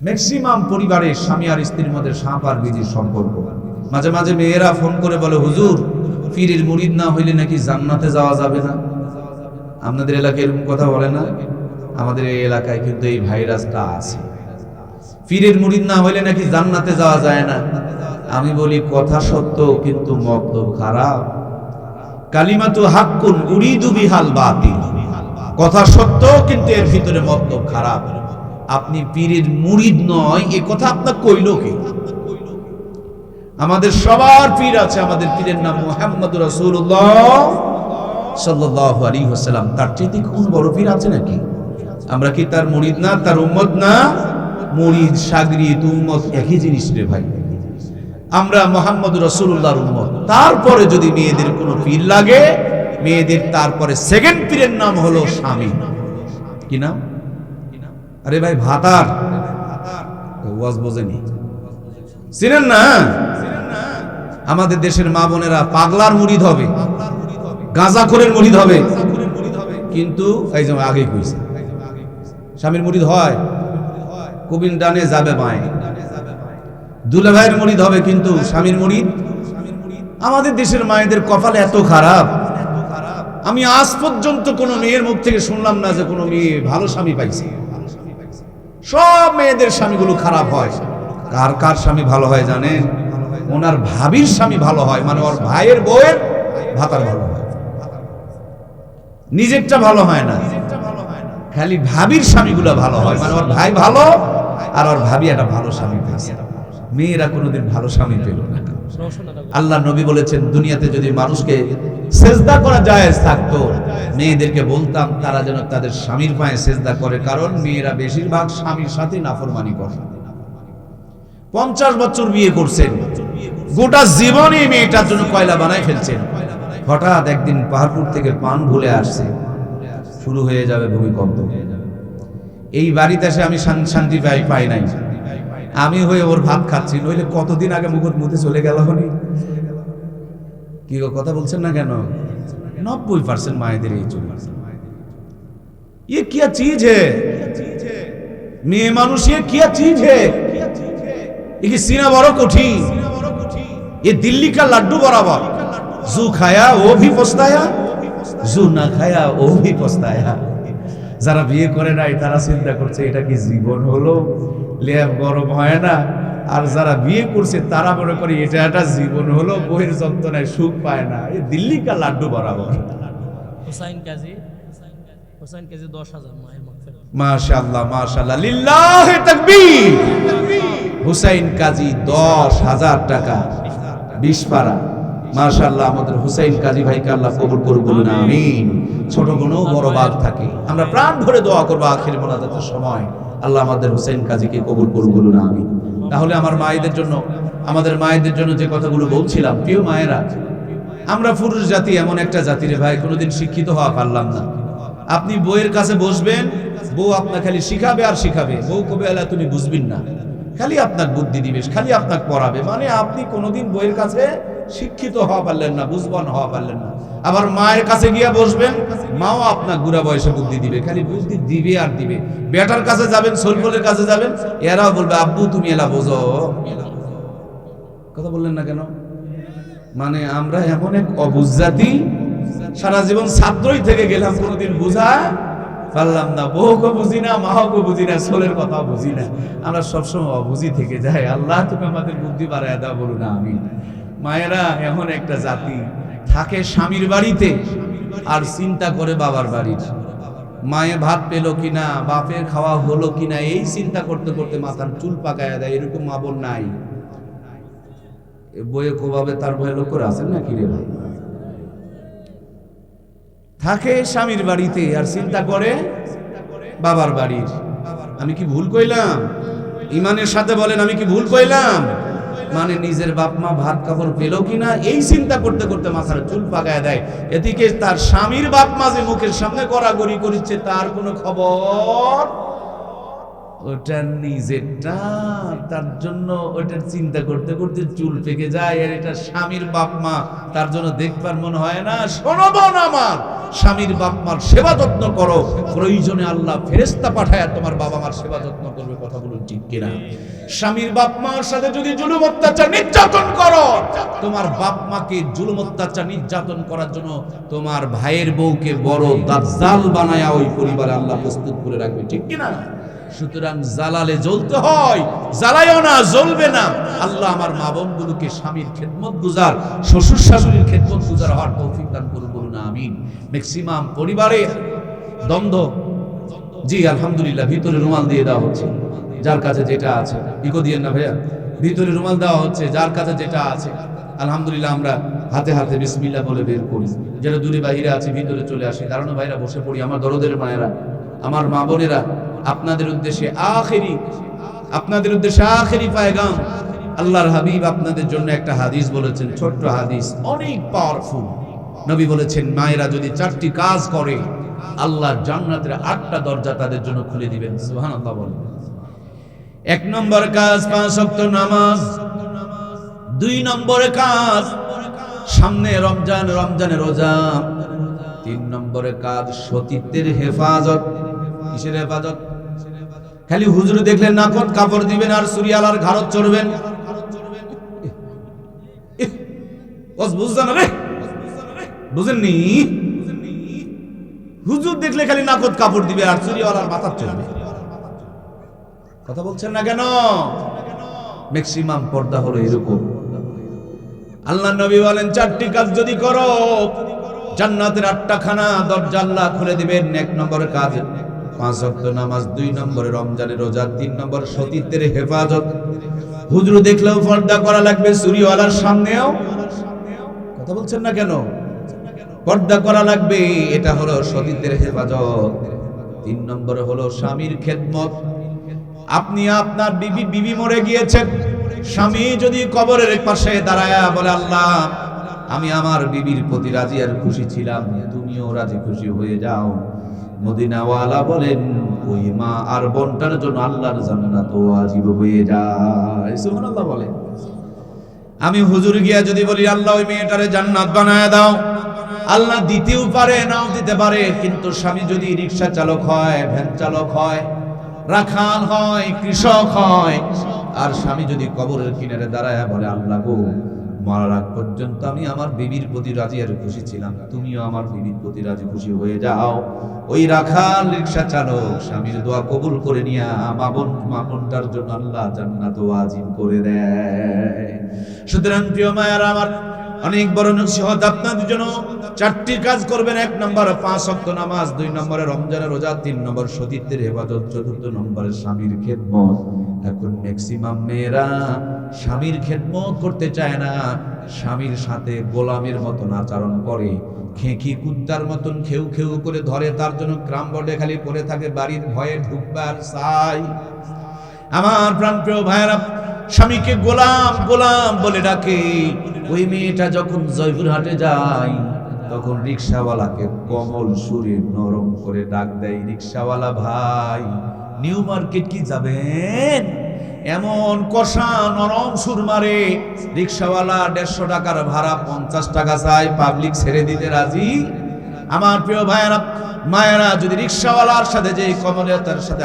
Maximum পরিবারে স্বামী আর স্ত্রীর মধ্যে সাপ আর বিধির সম্পর্ক। মাঝে মাঝে মেয়েরা ফোন করে বলে, হুজুর পীরের মুরিদ না হইলে নাকি জান্নাতে যাওয়া যাবে না। আপনাদের এলাকায় এরকম কথা বলে না? আমাদের এই এলাকায় কিন্তু এই ভাইরাসটা আছে, পীরের মুরিদ না হইলে নাকি জান্নাতে যাওয়া যায় না। আমি বলি কথা সত্য, কিন্তু মতলব খারাপ। কালিমাতু হাক্কুন উরিদু বিহাল বাতিল, কথা সত্য কিন্তু এর ভিতরে মতলব খারাপ। আপনি পীরের মুরিদ নয় এ কথা আপনার কইল কে? আমাদের সবার পীর আছে, আমাদের পীরের নাম মুহাম্মদুর রাসূলুল্লাহ সাল্লাল্লাহু আলাইহি ওয়াসাল্লাম। তার চেয়ে কোন বড় পীর আছে নাকি? আমরা কি তার মুরিদ না, তার উম্মত না? মুরিদ শাগরিদ উম্মত একই জিনিস রে ভাই। আমরা মুহাম্মদুর রাসূলুল্লাহর উম্মত। তারপরে যদি মেয়েদের কোনো পীর লাগে, মেয়েদের তারপরে সেকেন্ড পীরের নাম হলো স্বামী। কি নাম? আরে ভাই ভাতার, ওয়াজ বোঝেনি, চিনেন না? আমাদের দেশের মা বোনেরা পাগলার মুরিদ হবে, গাঁজাখোরের মুরিদ হবে, কিন্তু এই যে আগে কইছে স্বামীর মুরিদ হয়, কবিন ডানে যাবে বাঁয়ে। দুলা ভাইয়ের মুরিদ হবে, কিন্তু স্বামীর মুরিদ। আমাদের দেশের মায়েদের কপাল এত খারাপ। আমি আজ পর্যন্ত কোন মেয়ের মুখ থেকে শুনলাম না যে কোনো মেয়ে ভালো স্বামী পাইছে। সব মেয়েদের স্বামীগুলো খারাপ হয়। কার কার স্বামী ভালো হয় জানেন? ওনার ভাবির স্বামী ভালো হয়, মানে ওর ভাইয়ের বউয়ের ভাতার ভালো হয়, নিজেরটা ভালো হয় না। খালি ভাবির স্বামীগুলো ভালো হয়, মানে ওর ভাই ভালো আর ওর ভাবি একটা ভালো স্বামী পেয়েছে। মেয়েরা কোনোদিন ভালো স্বামী পেল না। আল্লাহ নবী বলেছেন, দুনিয়াতে যদি মানুষকে সেজদা করা জায়েজ থাকতো, মেয়েদেরকে বলতাম তারা যেন তাদের স্বামীর পায়ে সেজদা করে, কারণ মেয়েরা বেশিরভাগ স্বামীর সাথে নাফরমানি করে। 50 বছর বিয়ে করছেন, গোটা জীবনে মেয়েটার জন্য কয়লা বানায় ফেলছেন। হঠাৎ একদিন পাহাড়পুর থেকে পান ভুলে আসছে, শুরু হয়ে যাবে ভূমিকম্প। এই বাড়িতে এসে আমি শান্তি পাই নাই। আমি হয়ে ওর ভাত খাচ্ছি, নইলে কতদিন আগে মুখত মুখে চলে গেল। কি কথা বলছেন না কেন? 90% মায়েদের এই চলে। ये क्या चीज है? মেয়ে মানুষ ये क्या चीज है? ये की सीना बड़ो कठिन, ये दिल्ली का लड्डू बराबर। जो खाया वो भी पछताया, जो ना खाया वो भी पछताया। যারা বিয়ে করে নাই তারা চিন্তা করছে এটা কি জীবন হলো, লেপ গরম হয় না। আর যারা বিয়ে করছে তারা মনে করে এটা একটা জীবন হলো, বইয়ের যন্ত্রণায় সুখ পায় না। এই দিল্লি কা লাড্ডু বরাবর। হুসাইন কাজী 10,000 মায়ের মাগফিরাত। মাশাআল্লাহ মাশাআল্লাহ, লিল্লাহি তাকবীর। হুসাইন কাজী 10,000 টাকা 20 পারা। মাশাআল্লাহ, আমাদের হুসাইন কাজী ভাইকে আল্লাহ কবুল করুন, বলুন আমিন। ছোট কোনো বড় ভাগ থাকে, আমরা প্রাণ ভরে দোয়া করব আখির মোনাজাতের সময়, আল্লাহ আমাদের হুসাইন কাজীকে কবুল করুন, বলুন আমিন। তাহলে আমার মায়েদের জন্য, আমাদের মায়েদের জন্য যে কথাগুলো বলছিলাম, প্রিয় মায়েরা, আমরা পুরুষ জাতি এমন একটা জাতি রে ভাই, কোনোদিন শিক্ষিত হওয়া পারলাম না। আপনি বউয়ের কাছে বসবেন, বউ আপনাকে খালি শিখাবে আর শিখাবে। বউ কবে আলা তুমি বুঝবেন না, খালি আপনাকে বুদ্ধি দিবে, খালি আপনাকে পড়াবে, মানে আপনি কোনোদিন বউয়ের কাছে শিক্ষিত হওয়া পারলেন না, বুঝবান হওয়া পারলেন না। আবার মায়ের কাছে গিয়া বসবেন, মাও আপনার বুড়া বয়সে বুদ্ধি দিবে, খালি বুদ্ধি দিবে আর দিবে। বেটার কাছে যাবেন, সলফলের কাছে যাবেন, এরাও বলবে আব্বু তুমি এলা বোঝো। কথা বললেন না কেন? মানে আমরা এমন এক অবুঝ জাতি, সারা জীবন ছাত্রই থেকে গেলাম, কোনোদিন বুঝা পারলাম না। বউকে বুঝি না, মাকে বুঝি না, সোলের কথাও বুঝি না। আমরা সবসময় অবুঝি থেকে যাই। আল্লাহ তুমি আমাদের বুদ্ধি বাড়ায় দাও, বলুন আমিন। মায়েরা এমন একটা জাতি, থাকে স্বামীর বাড়িতে আর চিন্তা করে বাবার বাড়ির। মায়ে ভাত পেলো কিনা, বাপের খাওয়া হলো কিনা, এই চিন্তা করতে করতে মাথার চুল পাকায়া দেয়। এরকম মা বোন নাই? বইয়ে কোভাবে তার ভয়ে লোক করে আছেন না কি রে ভাই? থাকে স্বামীর বাড়িতে আর চিন্তা করে বাবার বাড়ির। আমি কি ভুল কইলাম? ইমানের সাথে বলেন, আমি কি ভুল কইলাম? মানে নিজের বাপ মা ভাত কাপড় পেলো কিনা, এই চিন্তা করতে করতে মাথার চুল পাকায় দেয়। এদিকে তার স্বামীর বাপ মা যে মুখের সামনে গড়াগড়ি করছে, তার কোনো খবর ওটা নিজেরটা, তার জন্য ওটার চিন্তা করতে করতে চুল পেকে যায়। আর এটা স্বামীর বাপ মা, তার জন্য দেখবার মনে হয় না। শোনো বোন আমার, স্বামীর বাপ মার সেবা যত্ন করো, প্রয়োজনে আল্লাহ ফেরেশতা পাঠায় তোমার বাবা মার সেবা যত্ন করবে। কথা বলুন ঠিক কিনা? স্বামীর বাপ মার সাথে যদি জুলুম অত্যাচার নির্যাতন করো, তোমার বাপ মাকে জুলুম অত্যাচার নির্যাতন করার জন্য তোমার ভাইয়ের বউকে বড় দাজ্জাল বানায়া ওই পরিবারে আল্লাহ প্রস্তুত করে রাখবে। ঠিক কিনা? সুতরাং জ্বালালে জ্বলতে হয়, জ্বালাইও না, জ্বলবে না। আল্লাহ আমার মা বোনগুলোকে স্বামীর খেদমত গুজার, শ্বশুর শাশুড়ির খেদমত গুজার হওয়ার তৌফিক দান করুন, বলুন আমিন। ম্যাক্সিমাম পরিবারে দ্বন্দ্ব। জি আলহামদুলিল্লাহ, ভিতরে রুমাল দিয়ে দেওয়া হচ্ছে যার কাছে যেটা আছে। ইকো দিয়েন না ভাইয়া, ভিতরে রুমাল দেওয়া হচ্ছে যার কাছে যেটা আছে। আলহামদুলিল্লাহ, আমরা হাতে হাতে বিসমিল্লাহ বলে বের করি। যারা দূরে বাইরে আছে ভিতরে চলে আসে। কারণ ভাইরা বসে পড়ি। আমার দরদের মায়েরা, আমার মা বোনেরা, আপনাদের উদ্দেশ্যে আখেরি পায়গাম। আল্লাহর হাবিব আপনাদের জন্য একটা হাদিস বলেছেন, ছোট্ট হাদিস, অনেক পাওয়ারফুল। নবী বলেছেন, মায়েরা যদি 4টি কাজ করে, আল্লাহ জান্নাতের 8টা দরজা তাদের জন্য খুলে দিবেন। সুবহানাল্লাহ বলেন। 1 নম্বর কাজ 5 ওয়াক্ত নামাজ। 2 নম্বরে কাজ সামনে রমজান, রমজানের রোজা। 3 নম্বরে কাজ সতীত্বের হেফাজত। কিসের হেফাজত? খালি হুজুর দেখলেন নাকট কাপড় দিবেন আর সুরিয়ালার ঘাড়ত চড়বেন। বুঝেননি? হুজুর দেখলে খালি নাকট কাপড় দিবে আর সুরিয়ালার মাথা চড়বে। কথা বলছেন না কেন? ম্যাক্সিমাম পর্দা হলো এরকম। আল্লাহ নবী বলেন, 4টি কাজ যদি করো, জান্নাতের 8টা খানা দরজা আল্লাহ খুলে দিবেন। 1 নম্বর কাজ 5 ওয়াক্ত নামাজ, 2 নম্বরে রমজানের রোজা, 3 নম্বর সতীত্বের হেফাজত। হুজুর দেখলেও পর্দা করা লাগবে, চুরিওয়ালার সামনেও। কথা বলছেন না কেন? পর্দা করা লাগবে। এটা হলো সতীত্বের হেফাজত। 3 নম্বরে হলো স্বামীর খেদমত। আপনি আপনার বিবি মরে গিয়েছেন, স্বামী যদি কবরের পাশে দাঁড়ায়া বলে, আল্লাহ আমি আমার বিবির প্রতি রাজি আর খুশি ছিলাম, তুমিও রাজি খুশি হয়ে যাও। মদিনাওয়ালা বলেন, ওই মা আর বোনটার জন্য আল্লাহর জান্নাত ওয়াজিব হয়ে যায়। সুবহানাল্লাহ বলেন। আমি হুজুর গিয়া যদি বলি, আল্লাহ ওই মেয়েটারে জান্নাত বানায় দাও, আল্লাহ দিতেও পারে, নাও দিতে পারে। কিন্তু স্বামী যদি রিকশা চালক হয়, ভ্যান চালক হয়, রাখাল হয়, কৃষক হয়, আর স্বামী যদি কবরের কিনারে দাঁড়ায় বলে, আল্লাহ গো, মরার আগ পর্যন্ত আমি আমার বিবির প্রতি রাজি আর খুশি ছিলাম, তুমিও আমার বিবির প্রতি রাজি খুশি হয়ে যাও। ওই রাখাল রিকশা চালক স্বামীর দোয়া কবুল করে নিয়া মা বোনটার জন্য আল্লাহ জান্নাত ওয়াজিব করে দেয়। সুতরাং প্রিয় মায়ের আমার, অনেক বড় নসিহত আপনাদের জন্য। 4টি কাজ করবেন। 1 নম্বর 5 ওয়াক্ত নামাজ, 2 নম্বরে রমজানের রোজা, 3 নম্বর সতীত্বের হেফাজত, 4 নম্বরে স্বামীর খেদমত। এখন ম্যাক্সিমাম মেয়েরা স্বামীর খেদমত করতে চায় না, স্বামীর সাথে গোলামের মতন আচরণ করে, খেঁকি কুত্তার মতন খেউ খেউ করে ধরে। তার জন্য ক্রাম বোর্ডে খালি পড়ে থাকে, বাড়ির ভয়ে ঢুকবার চাই। আমার প্রাণপ্রিয় ভাইয়েরা, স্বামীকে গোলাম গোলাম বলে ডাকে। ওই মেয়েটা যখন জয়পুরহাটে যায়, তখন রিকশাওয়ালাকে কোমল সুরে নরম করে ডাক দেয়, রিকশাওয়ালা ভাই, নিউ মার্কেট কি যাবেন? এমন কষা নরম সুর মারে, রিকশাওয়ালা 150 টাকার ভাড়া 50 টাকা চায়, পাবলিক ছেড়ে দিতে রাজি। আমার প্রিয় ভাইয়েরা, মায়েরা যদি রিকশাওয়ালার সাথে যে কমলতার সাথে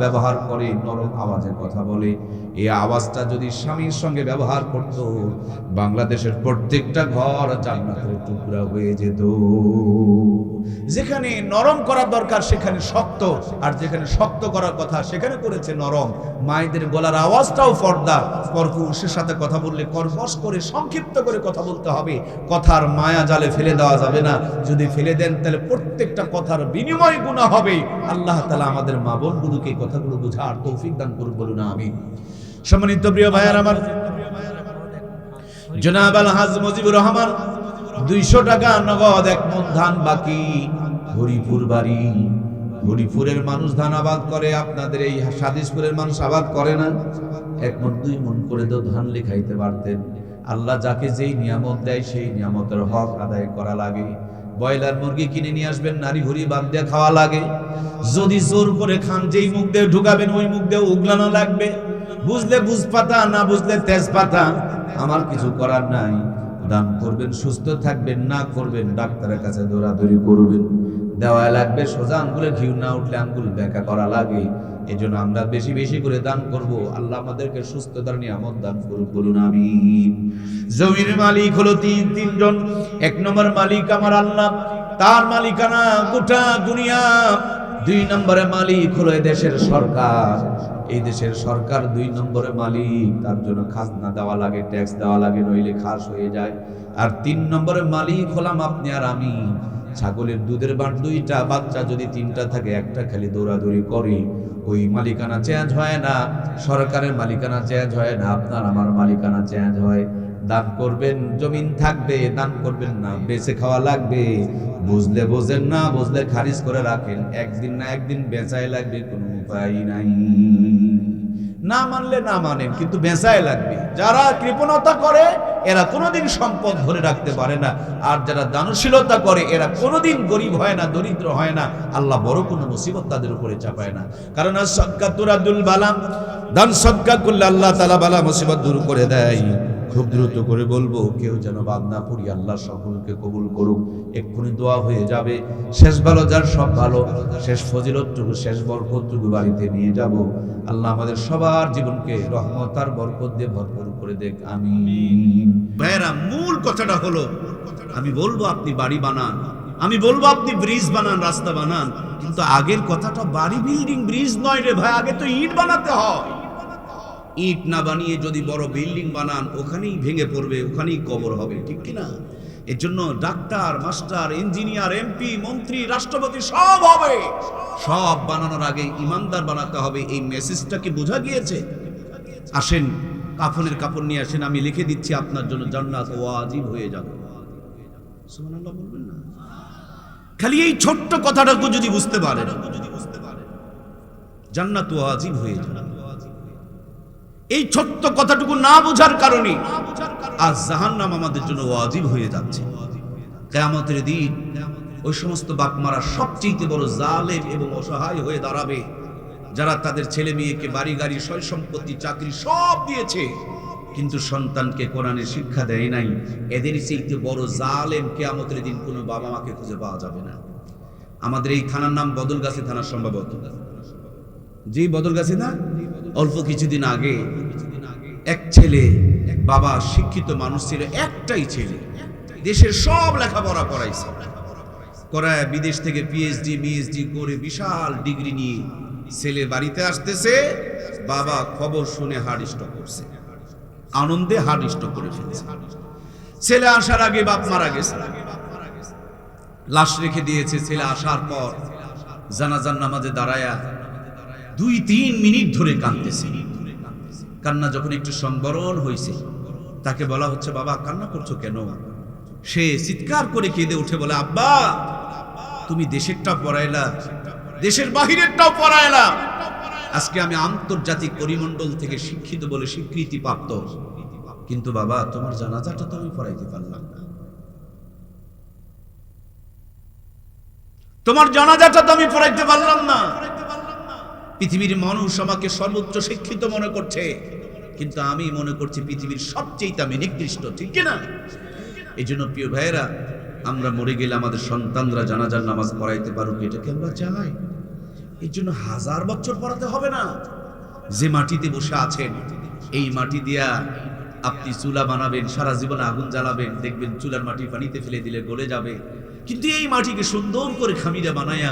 ব্যবহার করে, নরম আওয়াজে কথা বলে, এই আওয়াজটা যদি স্বামীর সঙ্গে ব্যবহার করত, বাংলাদেশের প্রত্যেকটা ঘর জান্নাতের টুকরা হয়ে যেত। যেখানে নরম করার দরকার সেখানে শক্ত, আর যেখানে শক্ত করার কথা সেখানে করেছে নরম। মায়েদের গলার আওয়াজটাও পর্দা, পুরুষের সাথে কথা বললে কর্কশ করে সংক্ষিপ্ত করে কথা বলতে হবে। কথার মায়া জালে ফেলে দেওয়া যাবে না। যদি ফেলে দেন তাহলে প্রত্যেকটা কথার বিনিময় গুনাহ হবে। আল্লাহ তাআলা আমাদের মা বোনগুলোকে কথাগুলো বোঝার তৌফিক দান করুন, বলুন আমিন। সম্মানিত প্রিয় ভাইয়ের আমার, জনাব আলহাজ মুজিবুর রহমান 200 টাকা নগদ, 1 মণ ধান বাকি। হরিপুর বাড়ি, হরিপুরের মানুষ ধান আবাদ করে, আপনাদের এই সাদিসপুরের মানুষ আবাদ করে না। 1 মণ 2 মণ করে তো ধান লেখাইতে পারতেন। আল্লাহ যাকে যেই নিয়ামত দেয় সেই নিয়ামতের হক আদায় করা লাগে। ব্রয়লার মুরগি কিনে নিয়ে আসবেন, নারী ভুড়ি বাদ দিয়ে খাওয়া লাগে। যদি জোর করে খান, যেই মুখ দিয়ে ঢুকাবেন ওই মুখ দিয়ে উগলানো লাগবে। বুঝলে বুঝপাতা, না বুঝলে তেজপাতা। আমার কিছু করার নাই। দান করবেন, সুস্থ থাকবেন, না করবেন ডাক্তারের কাছে দৌড়াদৌড়ি করবেন। দেওয়া লাগবে, সোজা আঙ্গুলে ঘিউ না উঠলে আঙ্গুল ব্যাকা করা লাগে। এই জন্য আমরা বেশি বেশি করে দান করব। আল্লাহ আমাদেরকে সুস্থতার নিয়ামত দান করুন, বলুন আমিন। জমির মালিক হলো তিনজন। এক নম্বর মালিক আমার আল্লাহ, তার মালিকানা গোটা দুনিয়া। দুই নম্বরে মালিক হলো এই দেশের সরকার, এই দেশের সরকার দুই নম্বরে মালিক, তার জন্য খাজনা দেওয়া লাগে, ট্যাক্স দেওয়া লাগে, নইলে খাস হয়ে যায়। আর তিন নম্বরে মালিক হলাম আপনি আর আমি। ছাগলের দুধের বাট দুইটা, বাচ্চা যদি তিনটা থাকে, একটা খালি দৌড়াদৌড়ি করে, ওই মালিকানা চেঞ্জ হয় না। সরকারের মালিকানা চেঞ্জ হয় না, আপনার আমার মালিকানা চেঞ্জ হয়। দান করবেন, জমিন থাকবে, দান করবেন না, বেঁচে খাওয়া লাগবে। বুঝলে বোঝেন, না বুঝলে খারিজ করে রাখেন। একদিন না একদিন বেচাই লাগবে, কোনো উপায় নাই। না মানলে না মানেন, কিন্তু বেচাই লাগবে। যারা কৃপণতা করে এরা কোনোদিন সম্পদ ধরে রাখতে পারে না, আর যারা দানশীলতা করে এরা কোনোদিন গরিব হয় না, দরিদ্র হয় না। আল্লাহ বড় কোনো মুসিবত তাদের উপরে চাপায় না। কারণ সদকা তুরাদুল বালাম, দান সদকা করলে আল্লাহ তাআলা বালা মুসিবত দূর করে দেয়। খুব দ্রুত করে বলবো, কেউ যেন বাদ না পড়ি। আল্লাহ সকলকে কবুল করুক। এক্ষুনি দোয়া হয়ে যাবে। শেষ ভালো যার সব ভালো, শেষ ফজিলতটুকু, শেষ বরকতটুকু বাড়িতে নিয়ে যাব। আল্লাহ আমাদের সবার জীবনকে রহমত আর বরকত দিয়ে ভরপুর করে দেখ, আমিন। ভাইরা, মূল কথাটা হলো, আমি বলবো আপনি বাড়ি বানান, আমি বলবো আপনি ব্রিজ বানান, রাস্তা বানান, কিন্তু আগের কথাটা বাড়ি, বিল্ডিং, ব্রিজ নয় রে ভাই। আগে তো ইট বানাতে হয়। ইট না বানিয়ে যদি বড় বিল্ডিং বানান, ওখানেই ভেঙে পড়বে, ওখানেই কবর হবে, ঠিক কিনা? এর জন্য ডাক্তার, মাস্টার, ইঞ্জিনিয়ার, এমপি, মন্ত্রী, রাষ্ট্রপতি সব হবে। সব বানানোর আগে ইমানদার বানাতে হবে। এই মেসেজটা কি বোঝা গিয়েছে? আসেন, কাফনের কাপড় নিয়ে আসেন, আমি লিখে দিচ্ছি আপনার জন্য জান্নাত ওয়াজিব হয়ে যাবে। সুবহানাল্লাহ বলবেন না? খালি এই ছোট্ট কথাটাকে যদি বুঝতে পারেন, জান্নাত ওয়াজিব হয়ে যাবে। এই ছোট্ট কথাটুকু না বোঝার কারণে আজ জাহান্নাম আমাদের জন্য ওয়াজিব হয়ে যাচ্ছে। কিয়ামতের দিন ওই সমস্ত বাপমারা সবচেয়ে বড় জালেম এবং অসহায় হয়ে দাঁড়াবে, যারা তাদের ছেলে মেয়েকে বাড়ি গাড়ি, সয় সম্পত্তি, চাকরি সব দিয়েছে, কিন্তু সন্তানকে কোরআনের শিক্ষা দেয় নাই। এদের চেয়ে বড় জালেম কিয়ামতের দিন কোনো বাবা মাকে খুঁজে পাওয়া যাবে না। আমাদের এই থানার নাম বদলগাছি থানা, সম্ভবত জি বদলগাছি না? অল্প কিছুদিন আগে এক ছেলে, বাবা শিক্ষিত মানুষ ছিল, একটাই ছেলে, দেশের সব লেখাপড়া করাইছে, করায় বিদেশ থেকে পিএইচডি মিএইচডি করে বিশাল ডিগ্রি নিয়ে ছেলে বাড়িতে আসতেছে। বাবা খবর শুনে হার্ট স্ট্রোক করছে, আনন্দে হার্ট স্ট্রোক করে ফেলেছে। ছেলে আসার আগে বাপ মারা গেছে, লাশ রেখে দিয়েছে। ছেলে আসার পর জানাজার নামাজে দাঁড়ায়া 2-3 মিনিট ধরে কাঁদতেছে। কান্না যখন একটু সংবরণ হয়েছে, তাকে বলা হচ্ছে, বাবা কান্না করছো কেন? সে চিৎকার করে কেঁদে উঠে বলে, আব্বা তুমি দেশেরটাও পড়াইলা, দেশের বাহিরেরটাও পড়াইলা, আজকে আমি আন্তর্জাতিক পরিমণ্ডল থেকে শিক্ষিত বলে স্বীকৃতি প্রাপ্ত, কিন্তু বাবা তোমার জানাজাটা তো আমি পড়াইতে পারলাম না, তোমার জানাজাটা তো আমি পড়াইতে পারলাম না। পৃথিবীর মানুষ আমাকে সর্বোচ্চ শিক্ষিত মনে করছে, কিন্তু আমি মনে করছি পৃথিবীর সবচেয়ে আমি নিকৃষ্ট, ঠিক কিনা? এই জন্য প্রিয় ভাইয়েরা, আমরা মরে গেলে আমাদের সন্তানরা জানাজার নামাজ পড়াইতে পারুক, এটাকে আমরা চাই। এই জন্য 1000 বছর পড়াতে হবে না। যে মাটিতে বসে আছেন, এই মাটি দিয়া আপনি চুলা বানাবেন, সারা জীবন আগুন জ্বালাবেন, দেখবেন চুলার মাটি পানিতে ফেলে দিলে গলে যাবে। কিন্তু এই মাটিকে সুন্দর করে খামিরা বানায়া,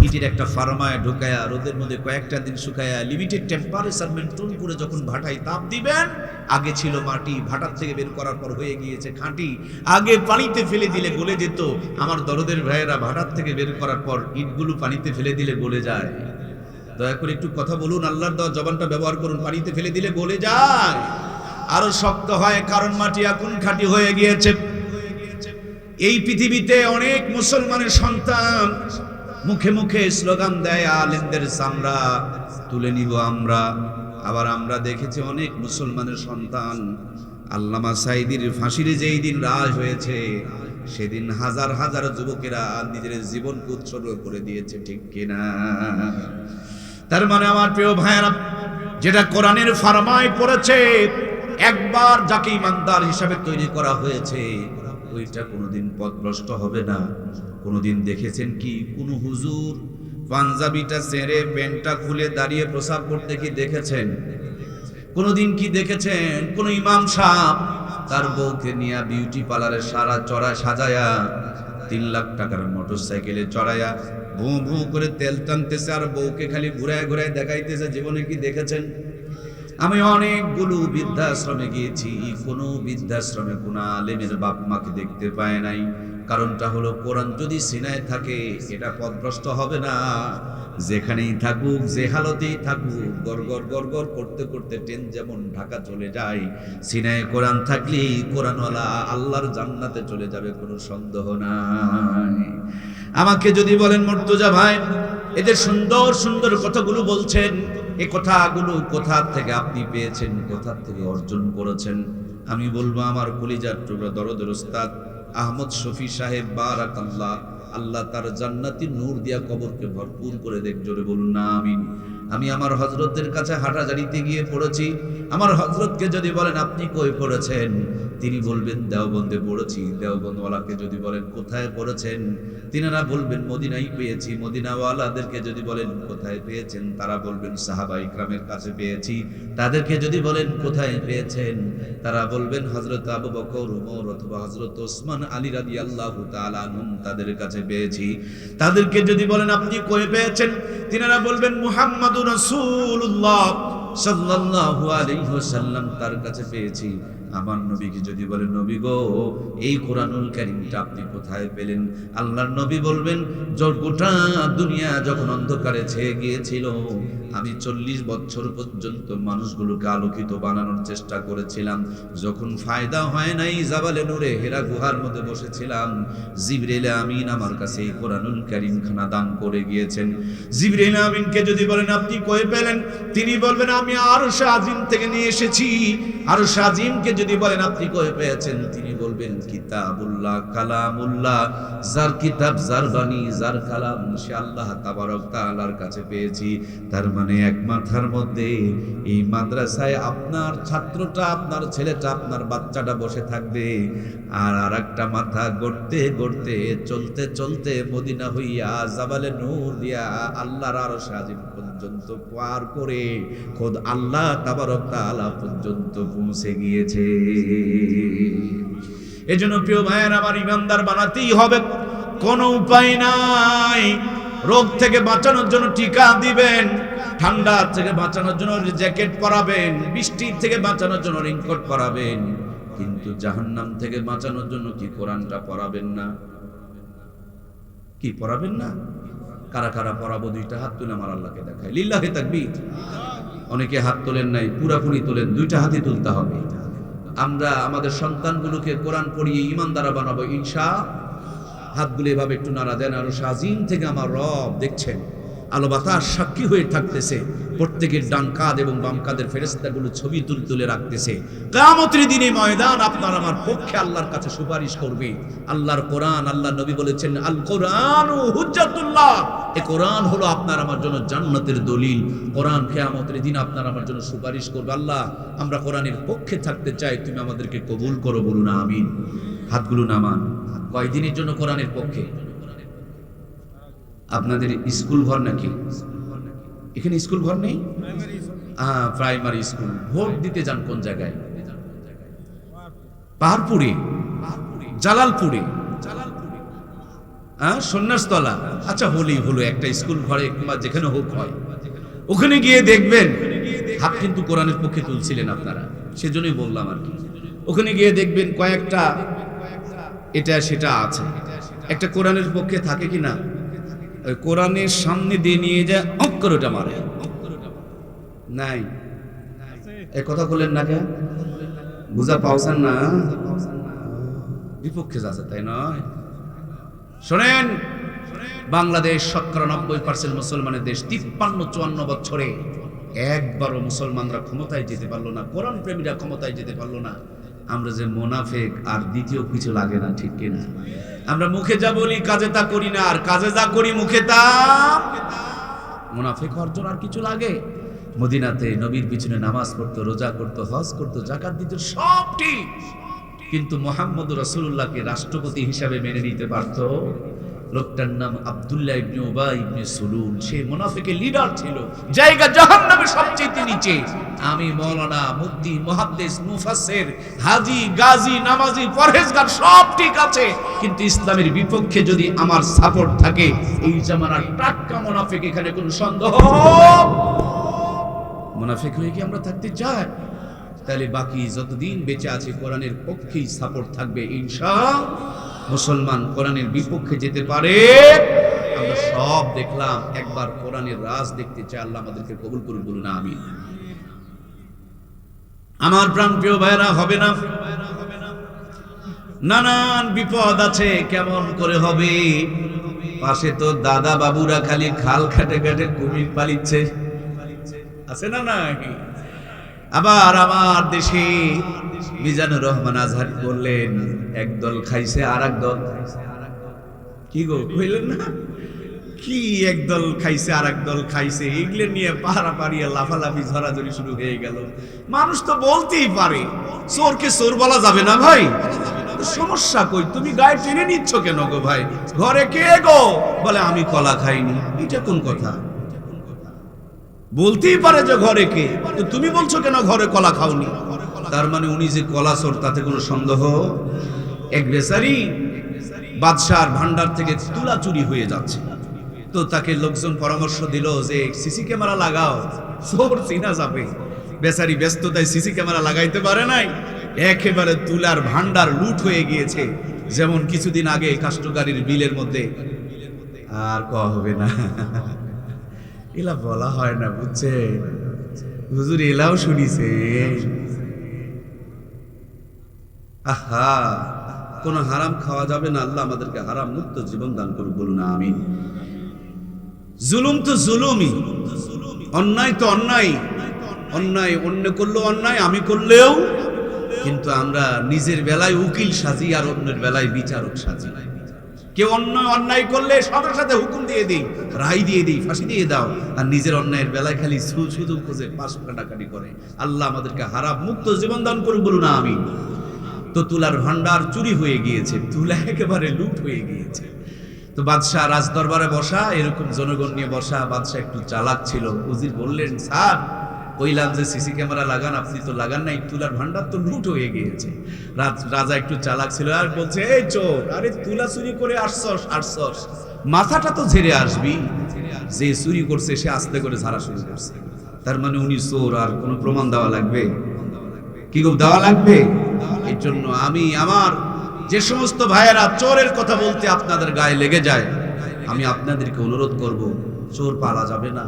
ইটের একটা ফার্মায় ঢুকায়া, রোদের মধ্যে কয়েকটা দিন শুকায়া, লিমিটেড টেম্পারেচার মেনটেন করে যখন ভাটায় তাপ দিবেন, আগে ছিল মাটি, ভাটার থেকে বের করার পর হয়ে গিয়েছে খাঁটি। আগে পানিতে ফেলে দিলে গলে যেত। আমার দরদের ভাইয়েরা, ভাটার থেকে বের করার পর ইটগুলো পানিতে ফেলে দিলে গলে যায়। দয়া করে একটু কথা বলুন, আল্লাহর দেওয়া জবানটা ব্যবহার করুন। পানিতে ফেলে দিলে গলে যায়, আরো শক্ত হয়, কারণ মাটি এখন খাঁটি হয়ে গিয়েছে। এই পৃথিবীতে অনেক মুসলমানের সন্তান মুখে মুখে স্লোগান দেয়, আলেমদের চামড়া তুলে নিব আমরা। আবার আমরা দেখেছি অনেক মুসলমানের সন্তান, আল্লামা সাঈদীর ফাঁসির যেই দিন রাজ হয়েছে, সেদিন হাজার হাজার যুবকেরা নিজের জীবনকে উৎসর্গ করে দিয়েছে, ঠিক কিনা? তার মানে আমার প্রিয় ভাইয়েরা, যেটা কোরআনের ফরমায় পড়েছে, একবার যাকে ইমানদার হিসাবে তৈরি করা হয়েছে ওইটা কোনোদিন পথভ্রষ্ট হবে না। কোনোদিন দেখেছেন কি কোনো হুজুর পাঞ্জাবিটা ছেড়ে প্যান্টটা খুলে দাঁড়িয়ে প্রসাব করতে কি দেখেছেন? কোনোদিন কি দেখেছেন কোন ইমাম সাহেব তার বউকে নিয়ে বিউটি পার্লারে সারা চড়া সাজায়া 3 লাখ টাকার মোটরসাইকেলে চড়ায়া ভু ভু করে তেল টানতেছে আর বউকে খালি ঘুরায় ঘুরায় দেখাইতেছে? জীবনে কি দেখেছেন? আমি অনেকগুলো বৃদ্ধাশ্রমে গিয়েছি, কোনো বৃদ্ধাশ্রমে কোনো আলেমের বাপ মাকে দেখতে পায় নাই। কারণটা হলো কোরআন যদি সিনায় থাকে এটা পথভ্রষ্ট হবে না। যেখানেই থাকুক, যে হালতেই থাকুক, গড়গড় গড়গড় করতে করতে ট্রেন যেমন ঢাকা চলে যায়, সিনায় কোরআন থাকলেই কোরআনওয়ালা আল্লাহর জান্নাতে চলে যাবে, কোনো সন্দেহ নাই। আমাকে যদি বলেন মুর্তজা ভাই, এদের সুন্দর সুন্দর কথাগুলো বলছেন, এই কথাগুলো কোথা থেকে আপনি পেয়েছেন, কোথা থেকে অর্জন করেছেন? আমি বলবো আমার কলিজার টুকরা দরদের ওস্তাদ আহমদ শফি সাহেব বারাকাল্লাহ, আল্লাহ তার জান্নাতি নূর দিয়া কবরকে ভরপুর করে দেখ, জোরে বলুন না আমিন। আমি আমার হযরতের কাছে হাঁটাজারিতে গিয়ে পড়েছি। আমার হযরতকে যদি বলেন আপনি কই পড়েছেন, তিনি বলবেন দেওবন্দে পড়েছি। দেওবন্দওয়ালাকে যদি বলেন কোথায় পড়েছেন, তিনারা বলবেন মদিনায় পেয়েছি। মদিনাওয়ালাদেরকে যদি বলেন কোথায় পেয়েছেন, তারা বলবেন সাহাবা ইকরামের কাছে পেয়েছি। তাদেরকে যদি বলেন কোথায় পেয়েছেন, তারা বলবেন হযরত আবু বকর, ওমর অথবা হযরত ওসমান আলী রাদিয়াল্লাহু তাআলা আনহুম তাদের কাছে পেয়েছি। তাদেরকে যদি বলেন আপনি কই পেয়েছেন, তিনারা বলবেন মুহাম্মাদুর রাসূলুল্লাহ সাল্লাল্লাহু আলাইহি ওয়াসাল্লাম তার কাছে পেয়েছি। আমার নবীকে যদি বলেন নবী গো এই কোরআনুল কারীমটা আপনি কোথায় পেলেন, আল্লাহর নবী বলবেন গোটা দুনিয়া যখন অন্ধকারে ছেয়ে গিয়েছিল, আমি 40 বছর পর্যন্ত মানুষগুলোকে আলোকিত বানানোর চেষ্টা করেছিলাম। যখন ফায়দা হয় নাই, জাবালে নূরে হেরা গুহার মধ্যে বসেছিলাম, জিবরিল আমিন আমার কাছে এই কোরআনুল কারীম খানা দান করে গিয়েছেন। জিবরিল আমিনকে যদি বলেন আপনি কই পেলেন, তিনি বলবেন আমি আরশ আজিম থেকে নিয়ে এসেছি। আরশ আজিমকে যদি বলেন আপনি কই পেয়েছেন, তিনি বলবেন কিতাবুল্লাহ কালামুল্লাহ, যার কিতাব যার বাণী যার কালাম সে আল্লাহ তাবারক তাআলার কাছে পেয়েছি। তার মানে এক মাথার মধ্যে এই মাদ্রাসায় আপনার ছাত্রটা, আপনার ছেলেটা, আপনার বাচ্চাটা বসে থাকবে, আর আরেকটা মাথা গড়তে গড়তে চলতে চলতে মদিনা হইয়া জাবালে নূর দিয়া আল্লাহর আরশ আজিম পর্যন্ত পার করে খোদ আল্লাহ তাবারক তাআলা পর্যন্ত পৌঁছে গিয়েছে। এজন্য প্রিয় ভাইয়ের আমার, ইমানদার বানাতেই হবে, কোনো উপায় নাই। রোগ থেকে বাঁচানোর জন্য টিকা দিবেন, ঠান্ডা থেকে বাঁচানোর জন্য জ্যাকেট পরাবেন, বৃষ্টি থেকে বাঁচানোর জন্য রেইনকোট পরাবেন, কিন্তু জাহান্নাম থেকে বাঁচানোর জন্য কি কোরআনটা পরাবেন না? কি পরাবেন না? কারা কারা পরাবো? 2টা হাত তুলে আমার আল্লাহকে দেখায়, লিল্লাহি তাকবীর। অনেকে হাত তোলেন নাই, পুরাপুরি তোলেন, 2টা হাতই তুলতে হবে। আমরা আমাদের সন্তানগুলোকে কোরআন পড়িয়ে ইমানদার বানাবো ইনশাআল্লাহ। হাতগুলো এভাবে একটু নাড়া দেন। আরশ আজিম থেকে আমার রব দেখছেন, আলো বাতাস সাক্ষী হয়ে থাকতেছে, প্রত্যেকের ডান কাঁধ এবং বাম কাঁধের ফেরেশতাগুলো ছবি তুলে তুলে রাখতেছে। কিয়ামতের দিনে ময়দান আপনার আমার পক্ষে আল্লাহর কাছে সুপারিশ করবে। আল্লাহর কোরআন, আল্লাহ নবী বলেছেন আল কোরআনু হুজ্জাতুল্লাহ, এই কোরআন হলো আপনার আমার জন্য জান্নাতের দলিল। কোরআন কিয়ামতের দিন আপনার আমার জন্য সুপারিশ করবে। আল্লাহ আমরা কোরআনের পক্ষে থাকতে চাই, তুমি আমাদেরকে কবুল করো, বলুন আমিন। হাতগুলো নামান। কয়দিনের জন্য কোরআনের পক্ষে? আপনাদের স্কুল ঘর নাকি? এখানে স্কুল ঘর নেই? Primary school. ভোট দিতে যান কোন জায়গায়? পাহাড়পুরে, জালালপুরে, সন্ন্যাসতলা। আচ্ছা হলেই হলো, একটা স্কুল ঘরে কিংবা যেখানে হোক হয়, ওখানে গিয়ে দেখবেন হাত কিন্তু কোরআনের পক্ষে তুলছিলেন আপনারা, সেজন্যই বললাম আর কি। ওখানে গিয়ে দেখবেন কয়েকটা এটা সেটা আছে, একটা কোরআনের পক্ষে থাকে কি না? ওই কোরআনের সামনে দিয়ে নিয়ে যায় অঙ্কর ওটা মারে নাই। এই কথা বললেন না কেন? বুঝা পাওছেন না? বিপক্ষে যাচ্ছে তাই নয়। শোনেন, বাংলাদেশ 90% মুসলমানের দেশ। 53-54 বছরে একবারও মুসলমানরা ক্ষমতায় যেতে পারলো না, কোরআন প্রেমীরা ক্ষমতায় যেতে পারলো না। আমরা যে মুনাফিক আর দ্বিতীয় কিছু লাগে না, ঠিক কিনা? আমরা মুখে যা বলি কাজে তা করি না, আর কাজে যা করি মুখে তা। মুনাফিক হওয়ার জন্য আর কিছু লাগে? মদিনাতে নবীর পিছনে নামাজ পড়তো, রোজা করতো, হজ করতো, যাকাত দিত, সব ঠিক, কিন্তু মুহাম্মদ রাসূলুল্লাহকে রাষ্ট্রপতি হিসাবে মেনে নিতে পারতো? লোকটার নাম আব্দুল্লাহ ইবনে উবাই ইবনে সুলুল। সে মুনাফিকের লিডার ছিল, জায়গা জাহান্নামের সবচেয়ে নিচে। আমি মাওলানা, মুফতি, মুহাদ্দিস, মুফাসসির, হাজী, গাজী, নামাজি, পরহেজগার সব ঠিক আছে, কিন্তু ইসলামের বিপক্ষে যদি আমার সাপোর্ট থাকে, এই জামানার টাটকা মুনাফিক, এখানে কোনো সন্দেহ। মুনাফিক হয়ে কি আমরা থাকতে চাই? তাহলে বাকি যতদিন বেঁচে আছে কোরআনের পক্ষেই সাপোর্ট থাকবে ইনশাআল্লাহ। মুসলমান কোরআনের বিপক্ষে যেতে পারে? আমরা সব দেখলাম, একবার কোরআনের রাজ দেখতে চাই। আল্লাহ আমাদেরকে কবুল করুন, বলুন আমিন। আমার প্রাণপ্রিয় ভাইরা, হবে না? নানান বিপদ আছে, কেমন করে হবে? পাশে তো দাদা বাবুরা খালি খাল খাটে খাটে কুমির পালিচ্ছে, আছে না? নাকি আবার আমার দেশে মিজানুর রহমান আজহারি বললেন, একদল খাইছে আর একদল, কি গো কইলেন না? কি একদল খাইছে আর একদল খাইছে, এগুলো নিয়ে পাহাড়াপাড়িয়া লাফালাফি ঝরাঝরি শুরু হয়ে গেল। মানুষ তো বলতেই পারে, চোরকে চোর বলা যাবে না ভাই, সমস্যা কই? তুমি গায়ে টেনে নিচ্ছ কেন গো ভাই? ঘরে কে গো? বলে আমি কলা খাইনি। এটা কোন কথা? বলতেই পারে যে ঘরে কে, তো তুমি বলছো কেন ঘরে কলা খাওনি? তার মানে উনি যে কলা চোর, তাতে কোনো সন্দেহ? এক বেচারি বাদশার ভান্ডার থেকে তুলা চুরি হয়ে যাচ্ছে, তো তাকে লোকজন পরামর্শ দিল যে সিসি ক্যামেরা লাগাও, চোর চিনা যাবে। বেচারি ব্যস্ততায় সিসি ক্যামেরা লাগাইতে পারে নাই, একেবারে তুলার ভান্ডার লুট হয়ে গিয়েছে। যেমন কিছুদিন আগে কাস্টগাড়ির বিলের মধ্যে, আর কওয়া হবে না, এলা বলা হয় না, বুঝছে হুজুর, এলাও শুনিছে। আহা, কোন হারাম খাওয়া যাবে না। আল্লাহ আমাদেরকে হারাম মুক্ত জীবন দান করুন, বলুন আমিন। জুলুম তো জুলুমই, অন্যায় তো অন্যায়, অন্যায় অন্য করলেও অন্যায়, আমি করলেও। কিন্তু আমরা নিজের বেলায় উকিল সাজি আর অন্যের বেলায় বিচারক সাজি। কেউ অন্যায় করলে সাথে সাথে হুকুম দিয়ে দিই, রায় দিয়ে দিই, ফাঁসি দিয়ে দাও, আর নিজের অন্যায়ের বেলায় খালি সুযোগ খুঁজে পাশ কাটাকাটি করে। আল্লাহ আমাদেরকে হারাম মুক্ত জীবন দান করুন, বলুন আমিন। তো তুলার ভান্ডার চুরি হয়ে গিয়েছে, তুলা একেবারে লুট হয়ে গিয়েছে। তো বাদশাহ রাজ দরবারে বসা, এরকম জনগণ নিয়ে বসা। বাদশাহ একটু চালাক ছিল, উজির বললেন, স্যার কইলাম যে সিসি ক্যামেরা লাগান, আপনি তো লাগান নাই, তুলার ভান্ডার তো লুট হয়ে গিয়েছে। রাজা একটু চালাক ছিল, আর বলছে, এই চোর, আরে তুলা চুরি করে আসছস, মাথাটা তো ঝেড়ে আসবি। যে চুরি করছে সে আস্তে করে ঝাড়া শুরু করছে, তার মানে উনি চোর, আর কোনো প্রমাণ দেওয়া লাগবে? কি গো, দেওয়া লাগবে? এর জন্য আমি আমার যে সমস্ত ভাইয়েরা চোরের কথা বলতে আপনাদের গায়ে লেগে যায়, আমি আপনাদেরকে অনুরোধ করব, চোর পালা যাবে না,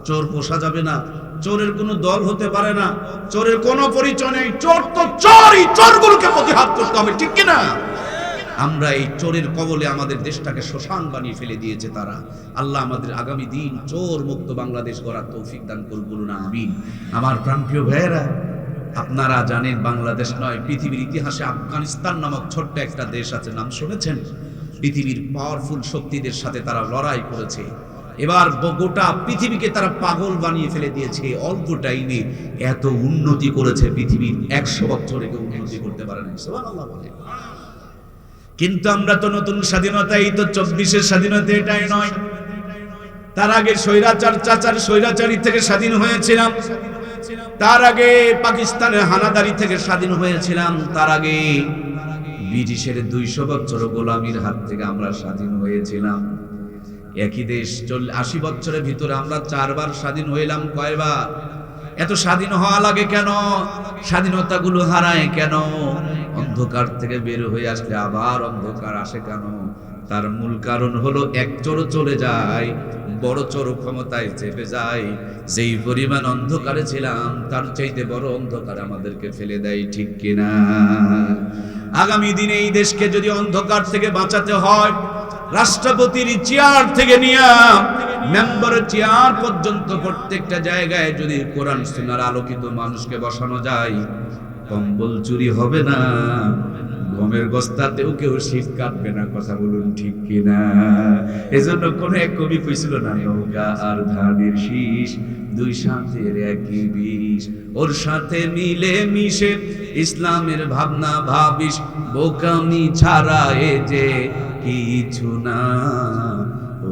চোর পোষা যাবে না, চোরের কোনো দল হতে পারে না, চোরের কোনো পরিচয় নেই। চোর তো চোরই, চোরগুলোকে প্রতিহত করতে হবে, ঠিক কিনা? আমরা এই চোরের কবলে আমাদের দেশটাকে শ্মশান বানিয়ে ফেলে দিয়েছে তারা। আল্লাহ আমাদের আগামী দিন চোর মুক্ত বাংলাদেশ গড়ার তৌফিক দান করুন, বলুন আমিন। আমার প্রাণপ্রিয় ভাইয়েরা, আপনারা জানেন বাংলাদেশ নয়, পৃথিবীর ইতিহাসে আফগানিস্তান নামক ছোট্ট একটা দেশ আছে, নাম শুনেছেন? পৃথিবীর পাওয়ারফুল শক্তিদের সাথে তারা লড়াই করেছে। এবার গোটা পৃথিবীকে তারা পাগল বানিয়ে ফেলে দিয়েছে। অল্প টাইমে এত উন্নতি করেছে, পৃথিবীর 100 বছরে কেউ উন্নতি করতে পারে না, সুবহানাল্লাহ বলে। কিন্তু আমরা তো নতুন স্বাধীনতা, এই তো 24-এর স্বাধীনতা, এটাই নয়। তার আগে স্বৈরাচারী থেকে স্বাধীন হয়েছিলাম, তার আগে পাকিস্তানের হানাদারি থেকে স্বাধীন হয়েছিলাম, তার আগে ব্রিটিশের 200 বছর গোলামির হাত থেকে আমরা স্বাধীন হয়েছিলাম। একই দেশ 80 বছরের ভিতরে আমরা 4 বার স্বাধীন হইলাম। কয়বার? এত স্বাধীন হওয়া লাগে কেন? স্বাধীনতাগুলো হারায় কেন? অন্ধকার থেকে বের হয়ে আসলে আবার অন্ধকার আসে কেন? তার মূল কারণ হলো, এক চোর চলে যায়, বড় চোর ক্ষমতায় চেপে যায়। যেই পরিমাণ অন্ধকারে ছিলাম, তার চাইতে বড় অন্ধকার আমাদেরকে ফেলে দেয়, ঠিক কিনা? আগামী দিনে এই দেশকে যদি অন্ধকার থেকে বাঁচাতে হয়, রাষ্ট্রপতির চেয়ার থেকে নিয়ে মেম্বারের চেয়ার পর্যন্ত প্রত্যেকটা জায়গায় যদি কোরআন সুন্নাহর আলোকিত মানুষকে বসানো যায়, কম্বল চুরি হবে না, গমের বস্তাতেও কেউ শীত কাটবে না। কথা বলুন ঠিক কিনা? এজন্য কোন এক কবি কইছিল না, নৌকা আর ধানের শীষ দুই সাথের একই বিষ, ওর সাথে মিলে মিশে ইসলামের ভাবনা ভাবিস, বোকামি ছাড়া এ যে কিছু না,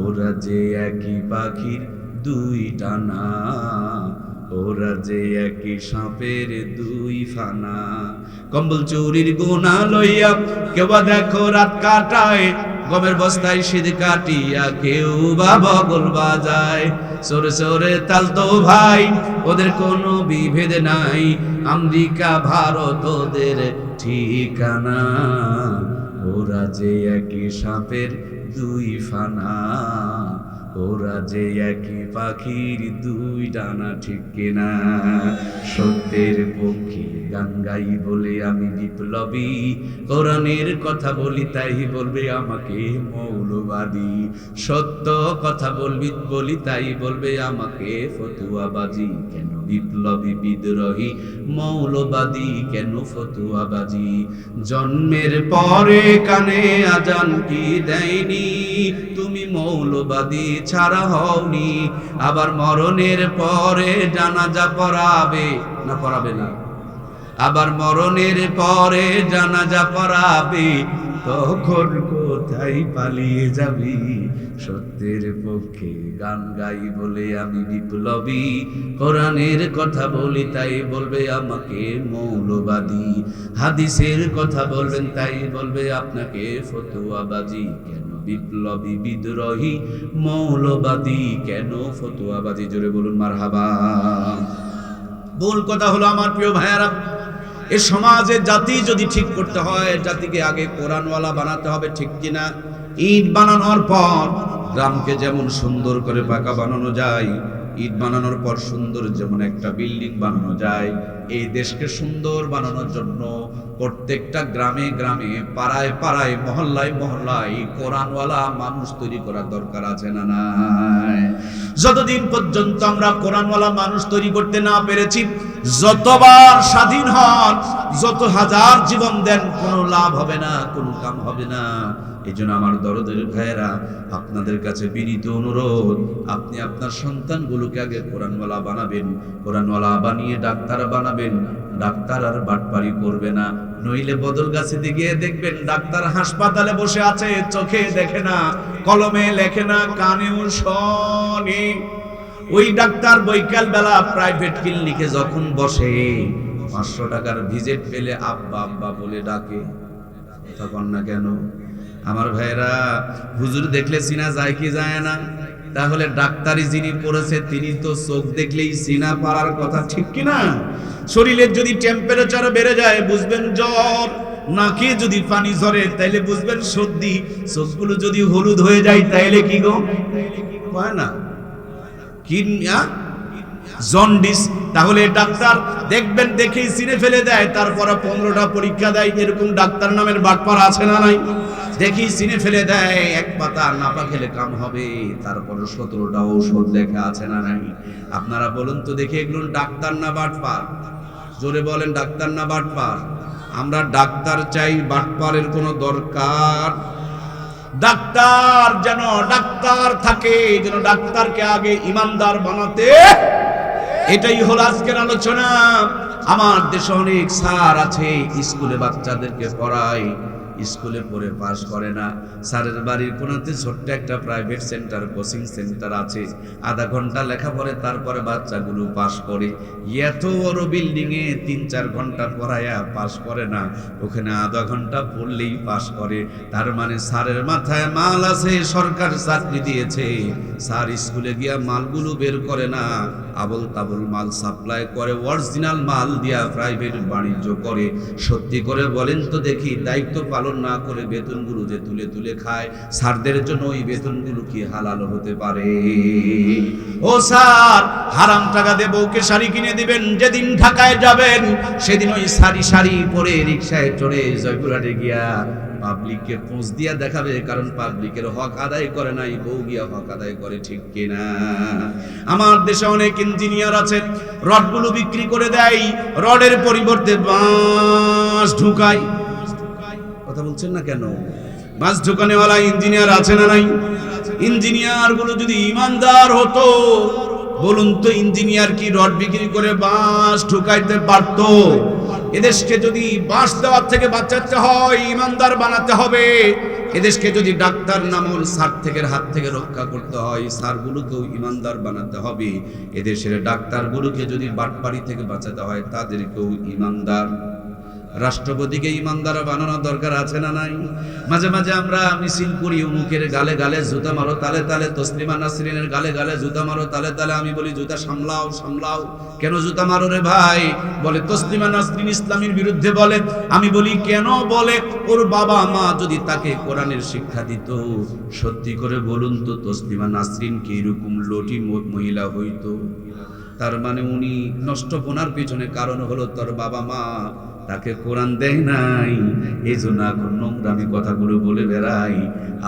ওরা যে একই পাখির দুই টানা, ওরা যে একই সাপের দুই ফানা। কম্বল চুরির গুণা লইয়া কেউ দেখো রাত কাটায়, গমের বস্তায় শীত কাটিয়া কেউ বা বগল বাজায়। সরে সরে তাল তো ভাই ওদের কোনো বিভেদ নাই, আমেরিকা ভারত ওদের ঠিকানা, ওরা যে একই সাপের দুই ফানা, ওরা যে একই পাখির দুই ডানা। ঠিক কিনা? সত্যের পক্ষে গান গাই বলে আমি বিপ্লবী, কোরআনের কথা বলি তাই বলবে আমাকে মৌলবাদী, সত্য কথা বলি তাই বলবে আমাকে ফতুয়াবাজি। কেন বিপ্লবী বিদ্রোহী মৌলবাদী, কেন ফতুয়াবাজি? জন্মের পরে কানে আজান কি দেয়নি, তুমি মৌলবাদী ছাড়া হওনি। আবার মরণের পরে জানাজা পড়াবে না, পড়াবে না, আবার মরণের পরে জানাজা পড়াবে, তখন কোথায় পালিয়ে যাবি? সত্যের পক্ষে গান গাই বলে আমি বিপ্লবী, কোরআনের কথা বলি তাই বলবে আমাকে মৌলবাদী, হাদিসের কথা বলবেন তাই বলবে আপনাকে ফতুয়াবাজি। কেন বিপ্লবী বিদ্রোহী মৌলবাদী, কেন ফতুয়াবাজি? জোরে বলুন মারহাবা। ভুল কথা হলো আমার প্রিয় ভাইয়ারা, এ সমাজে জাতি যদি ঠিক করতে হয়, জাতিকে আগে কোরআনওয়ালা বানাতে হবে। ঠিক কিনা? ইট বানানোর পর গ্রামকে যেমন সুন্দর করে পাকা বানানো যায়, ইট বানানোর পর সুন্দর যেমন একটা বিল্ডিং বানানো যায়, এই দেশকে সুন্দর বানানোর জন্য প্রত্যেকটা গ্রামে গ্রামে, পাড়ায় পাড়ায়, মহল্লায় মহল্লায় কোরআনওয়ালা মানুষ তৈরি করার দরকার আছে না নাই? যতদিন পর্যন্ত আমরা কোরআনওয়ালা মানুষ তৈরি করতে না পেরেছি, যতবার স্বাধীন হন, যত হাজার জীবন দেন, কোনো লাভ হবে না, কোনো কাম হবে না। এই জন্য আমার দরদের ভাইয়েরা, আপনাদের কাছে বিনীত অনুরোধ, আপনি আপনার সন্তানগুলোকে আগে কোরআনওয়ালা বানাবেন, কোরআনওয়ালা বানিয়ে ডাক্তার বানাবেন। ডাক্তার আর বাটপারি করবে না, নইলে বদল গাছে গিয়ে দেখবেন ডাক্তার হাসপাতালে বসে আছে, চোখে দেখে না, কলমে লেখে না, কানেও শোনে। ওই ডাক্তার বৈকাল বেলা প্রাইভেট ক্লিনিকে যখন বসে, 500 টাকার ভিজিট পেলে আব্বা আব্বা বলে ডাকে। তখন না কেন? আমার ভাইরা, হুজুর দেখলে চিনা যায় কি যায় না? তাহলে ডাক্তারি যিনি পড়েছে তিনি তো চোখ দেখলেই চিনা পারার কথা। ঠিক কিনা? শরীরের যদি টেম্পারেচার বেড়ে যায় বুঝবেন জ্বর, নাকে যদি পানি ঝরে তাইলে বুঝবেন সর্দি, চোখগুলো যদি হলুদ হয়ে যায় তাইলে কি গো হয় না, কি জন্ডিস। তাহলে ডাক্তার দেখবেন দেখেই চিনে ফেলে দেয়, তারপরে 15টা পরীক্ষা দেয়। এরকম ডাক্তার নামের বাটপার আছে না নাই? দেখি চিনে ফেলে দেয়, এক পাতা নাপা খেলে কাম হবে, তারপরে 17টা ঔষধ লেখা আছে না নাই? আপনারা বলুন তো দেখি, এগুলো ডাক্তার না বাটপার? জোরে বলেন, ডাক্তার না বাটপার? আমরা ডাক্তার চাই, বাটপারের কোনো দরকার? ডাক্তার যেন ডাক্তার থাকে, যেন ডাক্তারকে আগে ইমানদার বানাতে। এটাই হলো আজকের আলোচনা। আমার দেশে অনেক স্যার আছে, স্কুলে বাচ্চাদেরকে পড়ায়, স্কুলে পড়ে পাস করে না। স্যারের বাড়ির কোনাতে ছোট্ট একটা প্রাইভেট সেন্টার, কোচিং সেন্টার আছে, আধা ঘন্টা লেখা পড়ে, তারপরে বাচ্চাগুলো পাস করে। এত বড় বিল্ডিং এ 3-4 ঘন্টা পড়ায়া পাস করে না, ওখানে আধা ঘন্টা পড়লেই পাস করে। তার মানে স্যারের মাথায় মাল আছে, সরকার চাকরি দিয়েছে। স্যার স্কুলে গিয়া মালগুলো বের করে না, আবল তাবল মাল সাপ্লাই করে, অরিজিনাল মাল দিয়া প্রাইভেট বাণিজ্য করে। সত্যি করে বলেন তো দেখি, দায়িত্ব পালন না করে বেতনগুলো যে তুলে তুলে খায়, স্যারদের জন্য ওই বেতনগুলো কি হালাল হতে পারে? ও স্যার, হারাম টাকা দিয়ে বউকে শাড়ি কিনে দিবেন, যেদিন ঢাকায় যাবেন সেদিন ওই শাড়ি পরে রিকশায় চড়ে জয়পুরহাটে গিয়া পাবলিককে পোঁচ দিয়া দেখাবে, কারণ পাবলিকের হক আদায় করে নাই, বউ গিয়া হক আদায় করে, ঠিক কিনা? আমার দেশে অনেক ইঞ্জিনিয়ার আছে, রডগুলো বিক্রি করে দেয়, রডের পরিবর্তে বাঁশ ঢুকায়। কথা বলছেন না কেন? বাঁশ ঢুকানেওয়ালা ইঞ্জিনিয়ার আছে না নাই? ইঞ্জিনিয়ার গুলো যদি ইমানদার হতো, বলুন তো, ইঞ্জিনিয়ার কি রড বিক্রি করে বাঁশ ঢুকাইতে পারত? এদেশকে যদি বাঁশ দেওয়ার থেকে বাঁচাতে হয়, ইমানদার বানাতে হবে। এদেশকে যদি ডাক্তার নামল সার থেকে হাত থেকে রক্ষা করতে হয়, সারগুলোকেও ইমানদার বানাতে হবে। এদেশের ডাক্তারগুলোকে যদি বাটপাড়ি থেকে বাঁচাতে হয়, তাদেরকেও ইমানদার। রাষ্ট্রপতিকে ইমানদার বানানো দরকার আছে না নাই? মাঝে মাঝে আমরা মিছিল করি, অমুকের গালে গালে জুতা মারো তালে তালে, তসলিমা নাসরিনের গালে গালে জুতা মারো তালে তালে। আমি বলি, জুতা সামলাও সামলাও। কেন জুতা মারো রে ভাই? বলে তসলিমা নাসরিন ইসলামের বিরুদ্ধে বলে। আমি বলি, কেন বলে? ওর বাবা মা যদি তাকে কোরআনের শিক্ষা দিত, সত্যি করে বলুন তো, তসলিমা নাসরিন কি এরকম লটি মহিলা হইতো? তার মানে উনি নষ্টপনার পিছনে কারণ হলো তোর বাবা মা তাকে কোরআন দেয় নাই, এই জন্য এখন নোংরামি কথাগুলো বলে বেড়াই।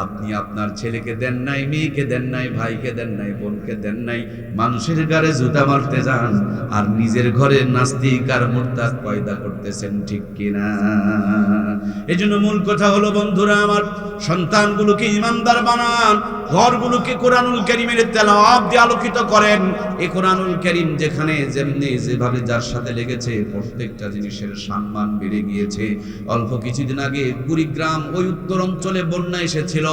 আপনি আপনার ছেলেকে দেন নাই, মেয়েকে দেন নাই, ভাইকে দেন নাই, বোনকে দেন নাই, মানুষের গায়ে জুতা মারতে যান, আর নিজের ঘরে নাস্তিক আর মুরতাদ পয়দা করতেছেন, ঠিক কিনা? এই জন্য মূল কথা হলো, বন্ধুরা আমার, সন্তানগুলোকে ইমানদার বানান, ঘরগুলোকে কোরআনুল কারীমের তেলাওয়াত দিয়ে আলোকিত করেন। এই কোরআনুল কারীম যেখানে যেমনি যেভাবে যার সাথে লেগেছে, প্রত্যেকটা জিনিসের সম্মান বেড়ে গিয়েছে। অল্প কিছুদিন আগে কুড়িগ্রাম ওই উত্তর অঞ্চলে বন্যা এসেছিল,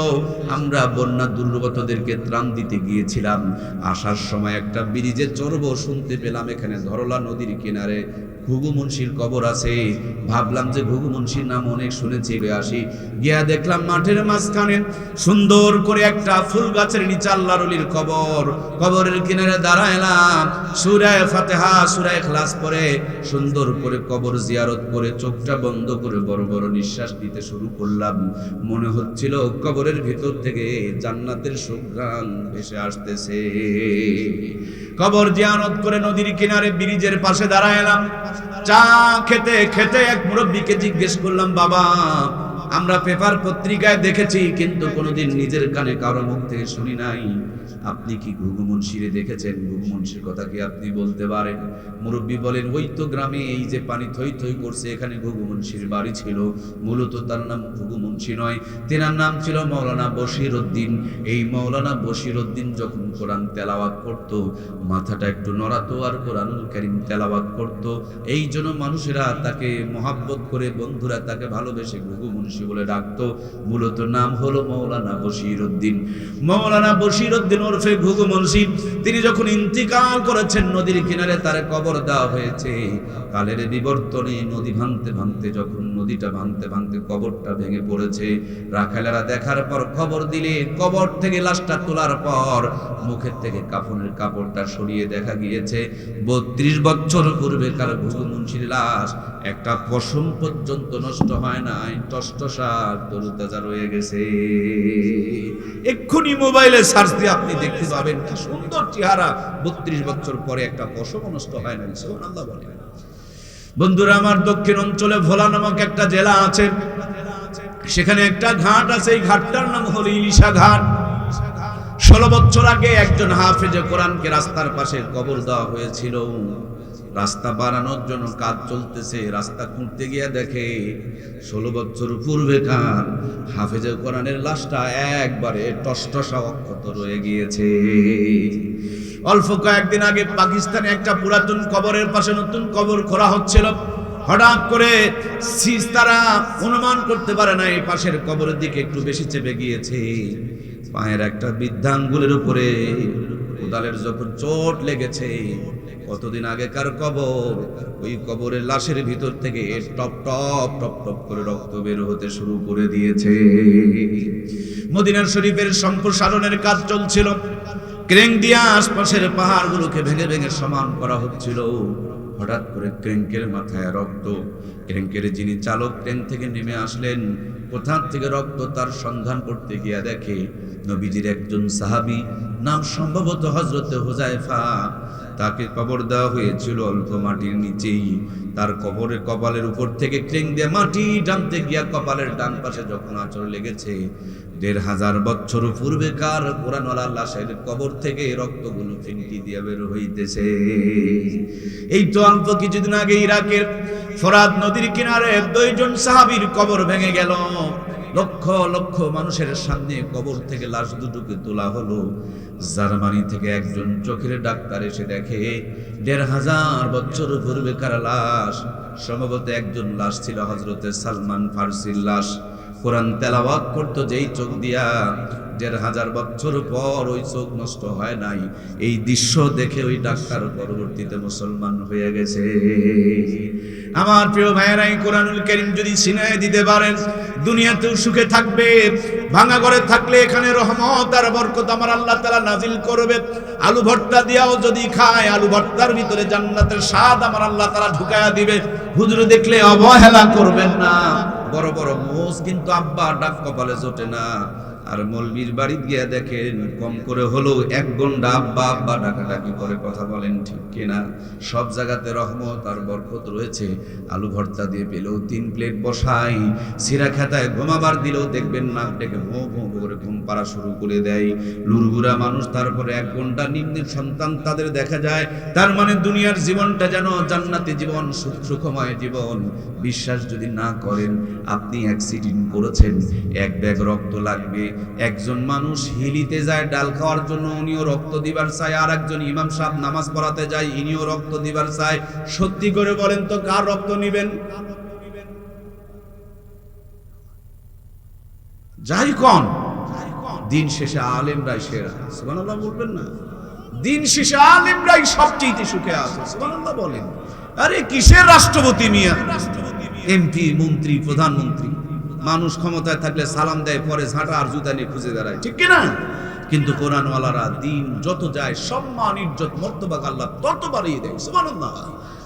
আমরা বন্যা দুর্গতদেরকে ত্রাণ দিতে গিয়েছিলাম। আসার সময় একটা ব্রিজে চড়বো, শুনতে পেলাম এখানে ধরলা নদীর কিনারে ঘুঘু মুন্সির কবর আছে। ভাবলাম যে ঘুঘু মুন্সির নাম অনেক শুনেছি, আসি। গিয়া দেখলাম মাঠের মাঝখানে সুন্দর করে একটা ফুল গাছের নিচে আল্লাহর ওলির কবর। কবরের কিনারে দাঁড়াইলাম, সূরা ফাতিহা সূরা ইখলাস পড়ে সুন্দর করে কবর জিয়ারত করে চোখটা বন্ধ করে বড় বড় নিঃশ্বাস নিতে শুরু করলাম। মনে হচ্ছিল কবরের ভিতর থেকে জান্নাতের সুঘ্রাণ ভেসে আসতেছে। কবর জিয়ারত করে নদীর কিনারে ব্রিজের পাশে দাঁড়াইলাম। চা খেতে খেতে এক মুরব্বীকে জিজ্ঞেস করলাম, বাবা, আমরা পেপার পত্রিকায় দেখেছি, কিন্তু কোনোদিন নিজের কানে কারো মুখ থেকে শুনি নাই, আপনি কি ঘুঘু মুন্সিরে দেখেছেন? ঘুঘু মুন্সির কথা কি আপনি বলতে পারেন? মুরব্বী বলেন, ওই তো গ্রামে এই যে পানি থই থই করছে, এখানে ঘুঘু মুন্সির বাড়ি ছিল। মূলত তার নাম ঘুঘু মুন্সি নয়, তেনার নাম ছিল মাওলানা বশির উদ্দিন। এই মাওলানা বশির উদ্দিন যখন কোরআন তেলাওয়াত করত, মাথাটা একটু নড়াতো আর কোরআনুল কারীম তেলাওয়াত করত। এই জন্য মানুষেরা তাকে মহাব্বত করে, বন্ধুরা তাকে ভালোবেসে ঘুঘু মুন্সি বলে ডাকতো। মূলত নাম হলো মাওলানা বশির উদ্দিন। মাওলানা বশির উদ্দিন ওরফে ঘুঘু মুন্সি, তিনি যখন ইন্তিকাল করেছেন, নদীর কিনারে তার কবর দেওয়া হয়েছে। কালের বিবর্তনে নদী ভাঙতে ভাঙতে, যখন নদীটা ভাঙতে ভাঙতে কবরটা ভেঙে পড়েছে, রাখালেরা দেখার পর খবর দিলে, কবর থেকে লাশটা তোলার পর মুখের থেকে কাফনের কাপড়টা সরিয়ে দেখা গিয়েছে 32 বছর পূর্বেকার ঘুঘু মুন্সির লাশ, একটা পশম পর্যন্ত নষ্ট হয় নাই, টসটসা তরুতাজা রয়ে গেছে। এক্ষুনি মোবাইলে সার্চ দিয়ে আপনি দেখতে পাবেন কি সুন্দর চেহারা, 32 বছর পরে একটা পশম নষ্ট হয় নাই। সুবহানাল্লাহ বলেন। বন্ধুরা আমার, দক্ষিণ অঞ্চলে ভোলা নামক একটা জেলা আছে, সেখানে একটা ঘাট আছে, এই ঘাটটার নাম হলো ইলিশা ঘাট। 16 বছর আগে একজন হাফেজে কোরআনকে রাস্তার পাশে কবর দেওয়া হয়েছিল। রাস্তা বানানোর জন্য কাজ চলতেছে, রাস্তা খুঁড়তে গিয়ে দেখে 16 বছর পূর্বেকার হাফেজে কোরআনের লাশটা একবারে টসটসা অক্ষত রয়ে গিয়েছে। অল্প কয়েকদিন আগে পাকিস্তানে একটা পুরাতন কবরের পাশে নতুন কবর খোঁড়া হচ্ছিল। হঠাৎ করে তারা অনুমান করতে পারে না, এই পাশের কবরের দিকে একটু বেশি চেপে গিয়েছে। পায়ের একটা বৃদ্ধা আঙ্গুলের উপরে কোদালের যখন চোট লেগেছে, কতদিন আগেকার কবর, ওই কবরের লাশের ভিতর থেকে টপ টপ টপ টপ করে রক্ত বের হতে শুরু করে দিয়েছে। মদিনা শরীফের সম্প্রসারণের কাজ চলছিল, ক্রেন দিয়ে আশপাশের পাহাড়গুলোকে ভেঙে ভেঙে সমান করা হচ্ছিল। হঠাৎ করে ক্রেনকের মাথায় রক্ত। ক্রেনকের যিনি চালক ক্রেন থেকে নেমে আসলেন, কোথা থেকে রক্ত তার সন্ধান করতে গিয়ে দেখে নবীজির একজন সাহাবী, নাম সম্ভবত হযরতে হুযায়ফা। তাকে কবর দেওয়া হয়েছিল অল্প মাটির নিচেই। তার কপালের উপর থেকে ক্রেং দিয়ে মাটি টানতে গিয়া কপালের ডান পাশে যখন আঁচড় লেগেছে, ১৫০০ বছর পূর্বেকার কোরআনওয়ালা লাশের কবর থেকে রক্তগুলো ফিনকি দিয়ে বের হইতেছে। এই তো অল্প কিছুদিন আগে ইরাকের ফরাত নদীর কিনারে ২ জন সাহাবীর কবর ভেঙে গেল। লক্ষ লক্ষ মানুষের সামনে কবর থেকে লাশ দুটোকে তোলা হলো। জার্মানি থেকে একজন চোখের ডাক্তার এসে দেখে ১৫০০ বছর পূর্বেকার লাশ। সম্ভবত একজন লাশ ছিল হযরতে সালমান ফারসির লাশ। কোরআন তেলাওয়াত করতো যেই চোখ দিয়া, ১৫০০ বছর পর ওই চোখ নষ্ট হয় নাই। এই দৃশ্য দেখে ওই ডাক্তার পরবর্তীতে মুসলমান হয়ে গেছে। আমার প্রিয় ভাইয়েরা, এই কোরআনুল কারীম যদি সিনায় দিতে পারেন, দুনিয়াতেও সুখে থাকবে। ভাঙা ঘরে থাকলে এখানে রহমত আর বরকত আমার আল্লাহ তাআলা নাজিল করবে। আলু ভর্তা দিয়াও যদি খায়, আলু ভর্তার ভিতরে জান্নাতের স্বাদ আমার আল্লাহ তাআলা ঢুকায়া দিবে। হুজুর দেখলে অবহেলা করবেন না। বড় বড় মোষ কিন্তু আব্বা ডাক কপালে জোটে না। আর মৌলবীর বাড়ি গিয়া দেখেন কম করে হলেও ১ ঘন্টা আব্বা আব্বা ডাকাডাকি করে, কথা বলেন ঠিক কিনা? সব জায়গাতে রহমত আর বরকত রয়েছে। আলু ভর্তা দিয়ে পেলেও ৩ প্লেট বসাই, সিরা খেতায় ঘুমাবার দিলেও দেখবেন নাক ডেকে ভোঁ ভোঁ করে ঘুম পাড়া শুরু করে দেয়। লুরগুরা মানুষ, তারপরে ১ ঘন্টা নিম্নের সন্তান তাদের দেখা যায়। তার মানে দুনিয়ার জীবনটা যেন জান্নাতি জীবন, সুখময় জীবন। বিশ্বাস যদি না করেন, আপনি অ্যাক্সিডেন্ট করেছেন, ১ ব্যাগ রক্ত লাগবে। একজন মানুষ হিলিতে যায় ডাল খাওয়ার জন্য, উনিও রক্ত দিবার চায়। আর একজন ইমাম সাহেব নামাজ পড়াতে যায়, ইনিও রক্ত দিবার চায়। সত্যি করে বলেন তো, কার রক্ত নিবেন? যাই কোন দিন শেষে আলেমরাই সেরা। সুবহানাল্লাহ বলবেন না? দিন শেষে আলেমরাই সবচেয়ে সুখে আছে। সুবহানাল্লাহ বলেন। আরে কিসের রাষ্ট্রপতি মিয়া, এমপি, মন্ত্রী, প্রধানমন্ত্রী? মানুষ ক্ষমতায় থাকলে সালাম দেয়, পরে ঝাঁটা আর জুতা নিয়ে খুঁজে দাঁড়ায়, ঠিক কিনা? কিন্তু কোরআনওয়ালারা দিন যত যায় সম্মান, ইজ্জত, মর্তবা আল্লাহ তত বাড়িয়ে দেয়। সুবহানাল্লাহ।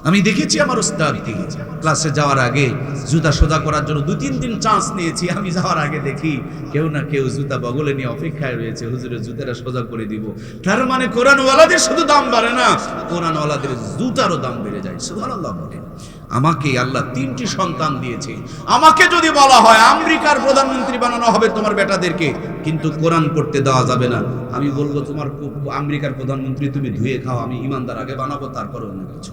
আমি দেখেছি আমার উস্তাদকে ক্লাসে যাওয়ার আগে জুতা সোজা করার জন্য ২-৩ দিন চান্স নিয়েছি। আমি যাওয়ার আগে দেখি কেউ না কেউ জুতা বগলে নিয়ে অপেক্ষায় রয়েছে, হুজুরের জুতাটা সোজা করে দিব। তার মানে কোরআনওয়ালাদের শুধু দাম বাড়ে না, কোরআনওয়ালাদের জুতারও দাম বেড়ে যায়। সুবহানাল্লাহ বলেন। আমাকে আল্লাহ ৩টি সন্তান দিয়েছে। আমাকে যদি বলা হয় আমেরিকার প্রধানমন্ত্রী বানানো হবে তোমার বেটাদেরকে, কিন্তু কোরআন পড়তে দেওয়া যাবে না, আমি বলবো তোমার আমেরিকার প্রধানমন্ত্রী তুমি ধুয়ে খাও, আমি ইমানদার আগে বানাবো, তারপরে অন্য কিছু।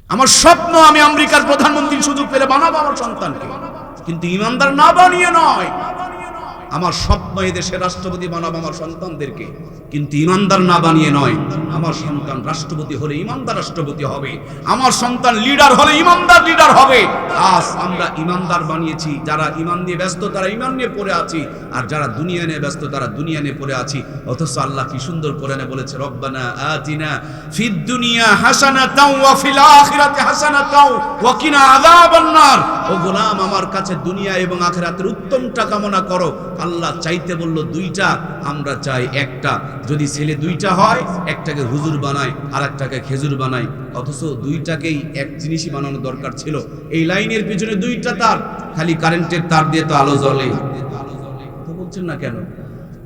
আমার স্বপ্ন আমি আমেরিকার প্রধানমন্ত্রী সুযোগ পেলে বানাবো আমার সন্তানকে, কিন্তু ইমানদার না বানিয়ে নয়। আমার স্বপ্ন এদেশের রাষ্ট্রপতি বানাবো আমার সন্তানদেরকে, কিন্তু ইমানদার না বানিয়ে নয়। আমার সন্তান রাষ্ট্রপতি হলে ইমানদার রাষ্ট্রপতি হবে, আমার সন্তান লিডার হলে ইমানদার লিডার হবে। আজ আমরা ইমানদার বানিয়েছি, যারা ইমান নিয়ে ব্যস্ত তারা ইমান নিয়ে পড়ে আছি, আর যারা দুনিয়া নিয়ে ব্যস্ত তারা দুনিয়া নিয়ে পড়ে আছি। অথচ আল্লাহ কি সুন্দর কোরআনে বলেছে, রব্বানা আতিনা ফিদ দুনিয়া হাসানাতাও ওয়া ফিল আখিরাতি হাসানাতাও ওয়া কিনা আযাবান নার। ও গোলাম, আমার কাছে দুনিয়া এবং আখিরাতের উত্তমটা কামনা করো। আল্লাহ চাইতে বলল 2টা, আমরা চাই 1টা। যদি ছেলে 2টা হয়, একটাকে হুজুর বানাই আর একটাকে খেজুর বানাই, অথচ 2টাকেই এক জিনিসই বানানো দরকার ছিল। এই লাইনের পিছনে 2টা তার, খালি কারেন্টের তার দিয়ে তো আলো জ্বলে। তো বলছেন না কেন?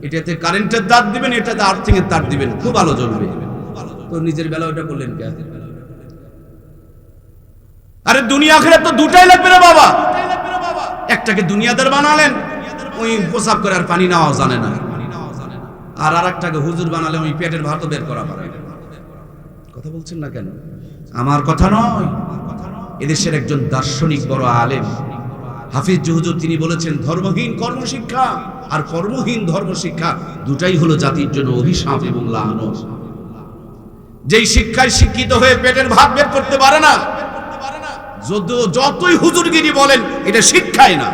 এটাতে কারেন্টের তার দিবেন, এটাতে আর্থিং এর তার দিবেন, খুব আলো জ্বলবে। তো নিজের বেলা ওটা করলেন কেন? আরে দুনিয়া আখিরাত তো 2টাই লাগবে না বাবা। একটাকে দুনিয়াদার বানালেন, ওই প্রসাব করে আর পানি নেওয়াও জানে না, আর আরেকটাকে হুজুর বানালে ওই পেটের ভাতও বের করা পারে। কথা বলছেন না কেন? আমার কথা নয়, এদেশের একজন দার্শনিক বড় আলেম হাফিজ হুজুর, তিনি বলেছেন ধর্মহীন কর্মশিক্ষা আর কর্মহীন ধর্মশিক্ষা দুটাই হলো জাতির জন্য অভিশাপ এবং লানত। যেই শিক্ষায় শিক্ষিত হয়ে পেটের ভাত বের করতে পারে না, যতই হুজুরগিরি বলেন, এটা শিক্ষাই না।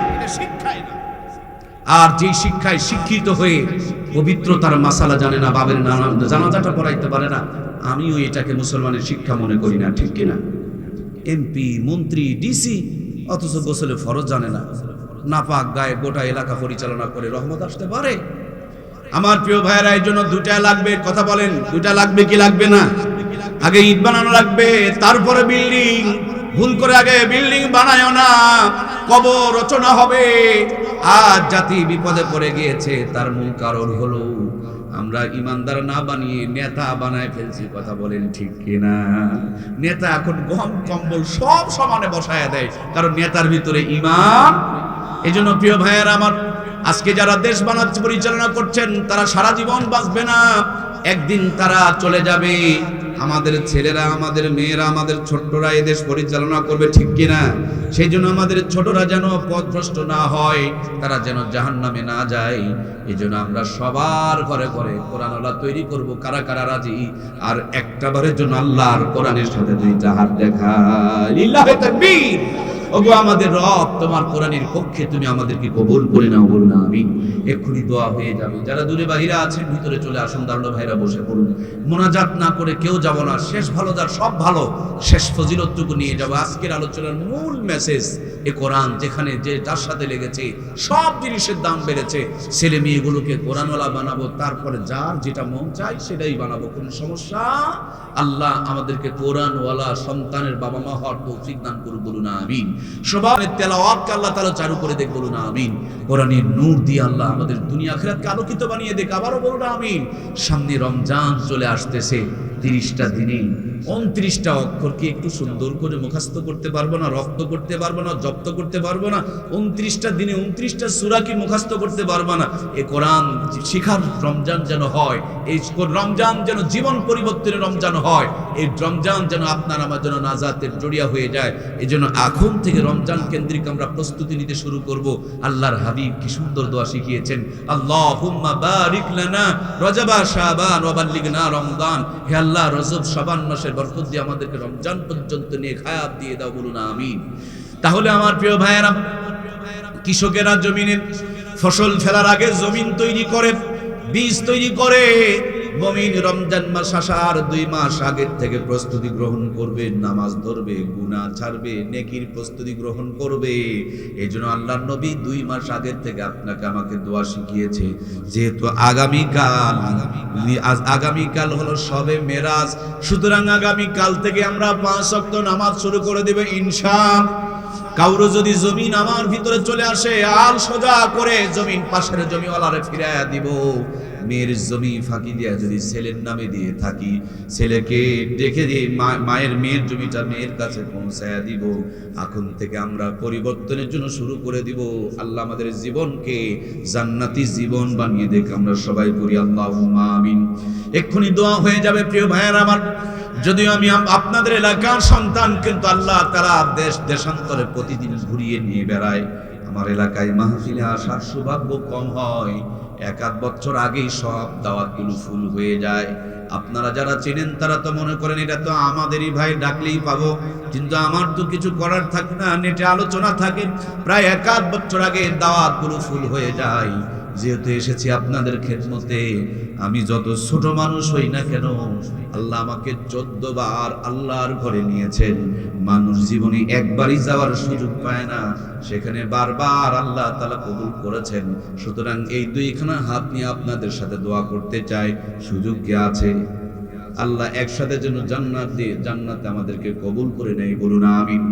আর যেই শিক্ষায় শিক্ষিত হয়ে পবিত্রতার মাসালা জানে না, বাবের জানাজাটা পড়াইতে পারে না, আমিও এটাকে মুসলমানের শিক্ষা মনে করি না, ঠিক কিনা? এমপি, মন্ত্রী, ডিসি, অথচ গোসলে ফরজ জানে না, নাপাক গায়ে গোটা এলাকা পরিচালনা করে রহমত আসতে পারে? আমার প্রিয় ভাইয়েরা, এই জন্য 2টা লাগবে। কথা বলেন, 2টা লাগবে কি লাগবে না? আগে ইট বানানো লাগবে, তারপরে বিল্ডিং। ভুল করে আগে বিল্ডিং বানায়ও না, কবর রচনা হবে। আজ জাতি বিপদে পড়ে গিয়েছে, তার মূল কারণ হলো আমরা ইমানদার না বানিয়ে নেতা বানায় ফেলছি। কথা বলেন ঠিক কিনা? নেতা এখন গম কম্বল সব সমানে বসায় দেয়, কারণ নেতার ভিতরে ঈমান। এজন্য প্রিয় ভাইয়েরা আমার, আজকে যারা দেশ বানাচ্ছে, পরিচালনা করছেন, তারা সারা জীবন বাঁচবে না, একদিন তারা চলে যাবে। আমাদের ছেলেরা, আমাদের মেয়েরা, আমাদের ছোট্টরা এই দেশ পরিচালনা করবে, ঠিক কিনা? সেই জন্য আমাদের ছোটরা যেন পথভ্রষ্ট না হয়, তারা যেন জাহান্নামে না যায়, এই জন্য আমরা সবার ঘরে ঘরে কোরআনওয়ালা তৈরি করব। কারা কারা রাজি? আর একটা বারের জন্য আল্লাহর কোরআনের সাথে দুইটা হাত দেখায়, লিল্লাহি তাকবীর। ওগো আমাদের রব, তোমার কোরআনের পক্ষে তুমি আমাদেরকে কবুল করে নাও, বলুন আমিন। এক্ষুনি দোয়া হয়ে যাবে। যারা দূরে বাহিরে আছেন ভিতরে চলে আসুন, দাঁড়ানো ভাইরা বসে পড়ুন। মোনাজাত না করে কেউ যাব না। শেষ ভালো যার সব ভালো, শেষ ফজিলতটুকু নিয়ে যাব। আজকের আলোচনার মূল মেসেজ এ কোরআন, যেখানে যে যার সাথে লেগেছে সব জিনিসের দাম বেড়েছে। ছেলে মেয়েগুলোকে কোরআনওয়ালা বানাবো, তারপরে যার যেটা মন চায় সেটাই বানাবো, কোনো সমস্যা। আল্লাহ আমাদেরকে কোরআনওয়ালা সন্তানের বাবা মা হওয়ার তৌফিক দান করুন, বলুন আমিন। সবার তেলাওয়াতকে আল্লাহ তাআলা চালু করে দেখ, বলুন আমিন। কোরআনের নূর দিয়ে আল্লাহ আমাদের দুনিয়া আখিরাতকে আলোকিত বানিয়ে দেখ, আবারও বলুন আমিন। সামনে রমজান চলে আসতেছে, 30টা দিনে 29টা অক্ষরকে একটু সুন্দর করে মুখস্থ করতে পারবো না, রপ্ত করতে পারবো না, জব্দ করতে পারবো না? 29টা দিনে 29টা সূরা কি মুখস্থ করতে পারবো না? এই কোরআন শিখার রমজান যেন হয়, এই রমজান যেন জীবন পরিবর্তনের রমজান হয়, এই রমজান যেন আপনার আমার জন্য নাজাতের জড়িয়া হয়ে যায়। এই জন্য এখন থেকে রমজান কেন্দ্রিক আমরা প্রস্তুতি নিতে শুরু করব। আল্লাহর হাবিব কি সুন্দর দোয়া শিখিয়েছেন, আল্লাহুম্মা বারিক লানা রজবা শাবান ওয়া বাল্লিগনা রমজান। হে আল্লাহ, রজব শাবান মাসের বরকত দিয়ে আমাদেরকে রমজান পর্যন্ত নিয়ে হায়াত দিয়ে দাও, বলুন আমিন। তাহলে আমার প্রিয় ভাইয়েরা, কৃষকেরা জমিনে ফসল ফেলার আগে জমিন তৈরি করে, বীজ তৈরি করে। মুমিন রমজান মাস আসার 2 মাস আগের থেকে প্রস্তুতি গ্রহণ করবে, নামাজ ধরবে, গুনাহ ছাড়বে, নেকির প্রস্তুতি গ্রহণ করবে। এই জন্য আল্লাহর নবী 2 মাস আগের থেকে আপনাকে আমাকে দোয়া শিখিয়েছে। যেহেতু আগামীকাল হলো শবে মেরাজ, সুতরাং আগামীকাল থেকে আমরা 5 ওয়াক্ত নামাজ শুরু করে দেব ইনশাআল্লাহ। কাউরো যদি জমিন আমার ভিতরে চলে আসে, আল সোজা করে জমিন পাশের জমিওয়ালারে ফিরাইয়া দিব। মেয়ের জমি ফাঁকি দিয়া যদি ছেলের নামে দিয়ে থাকি, ছেলেকে ডেকে দিয়ে মায়ের মেয়ের জমিটা মেয়ের কাছে পৌঁছায়া দিব। এখন থেকে আমরা পরিবর্তনের জন্য শুরু করে দিব। আল্লাহ আমাদের জীবনকে জান্নাতি জীবন বানিয়ে দেখ, আমরা সবাই পড়ি আল্লাহুম্মা আমিন। এক্ষুনি দোয়া হয়ে যাবে প্রিয় ভাইয়েরা আমার। যদিও আমি আপনাদের এলাকার সন্তান, কিন্তু আল্লাহ তাআলা দেশান্তরে প্রতিদিন ঘুরিয়ে নিয়ে বেড়ায়। আমার এলাকায় মাহফিলে আসার সৌভাগ্য কম হয়, 1-8 বছর আগেই সব দাওয়াতগুলো ফুল হয়ে যায়। আপনারা যারা চেনেন তারা তো মনে করেন এটা তো আমাদেরই ভাই, ডাকলেই পাবো, কিন্তু আমার তো কিছু করার থাকে না, নেটে আলোচনা থাকে। প্রায় 1-8 বছর আগে দাওয়াতগুলো ফুল হয়ে যায়। যেহেতু এসেছি আপনাদের খেদমতে, আমি যত ছোট মানুষ হই না কেন, আল্লাহ আমাকে 14 বার আল্লাহর ঘরে নিয়েছেন। মানুষ জীবনে একবারই যাওয়ার সুযোগ পায় না, সেখানে বারবার আল্লাহ তাআলা কবুল করেছেন। সুতরাং এই 2খানা হাত নিয়ে আপনাদের সাথে দোয়া করতে চাই, সুযোগ কি আছে? আল্লাহ একসাথে যেন জান্নাত দিয়ে জান্নাতে আমাদেরকে কবুল করে নেয়, বলুন আমিন।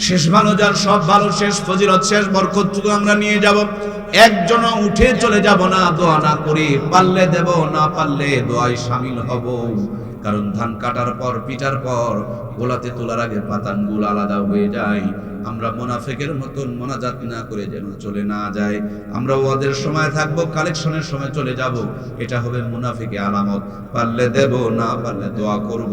শেষ ভালো যার সব ভালো, শেষ ফজিলত, শেষ বরকতটুকু আমরা নিয়ে যাব। একজন উঠে চলে যাব না দোয়া না করে, পারলে দেব, না পারলে দোয়ায় শামিল হব। কারণ ধান কাটার পর, পিটার পর, গোলাতে তোলার আগে পাতানগুলো আলাদা হয়ে যায়। আমরা মুনাফিকের মতন মোনাজাত না করে যেন চলে না যায়। আমরা ওয়াদের সময় থাকবো, কালেকশনের সময় চলে যাব, এটা হবে মুনাফিকের আলামত। পারলে দেব, না পারলে দোয়া করব।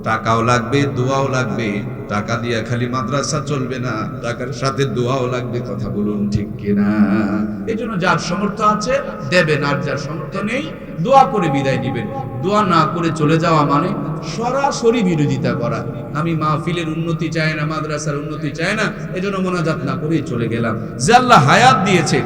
টাকাও লাগবে, দোয়াও লাগবে। টাকা দিয়ে খালি মাদ্রাসা চলবে না, টাকার সাথে দোয়াও লাগবে। কথা বলুন ঠিক কিনা? এই জন্য যার সামর্থ্য আছে দেবেন, আর যার সামর্থ্য নেই দোয়া করে বিদায় দিবেন। দোয়া না করে চলে যাওয়া মানে সরাসরি বিরোধিতা করা। আমি মাহফিলের উন্নতি চাই না, মাদ্রাসার উন্নতি চাই না, এজন্য মোনাজাত না করেই চলে গেলাম। যে আল্লাহ হায়াত দিয়েছে,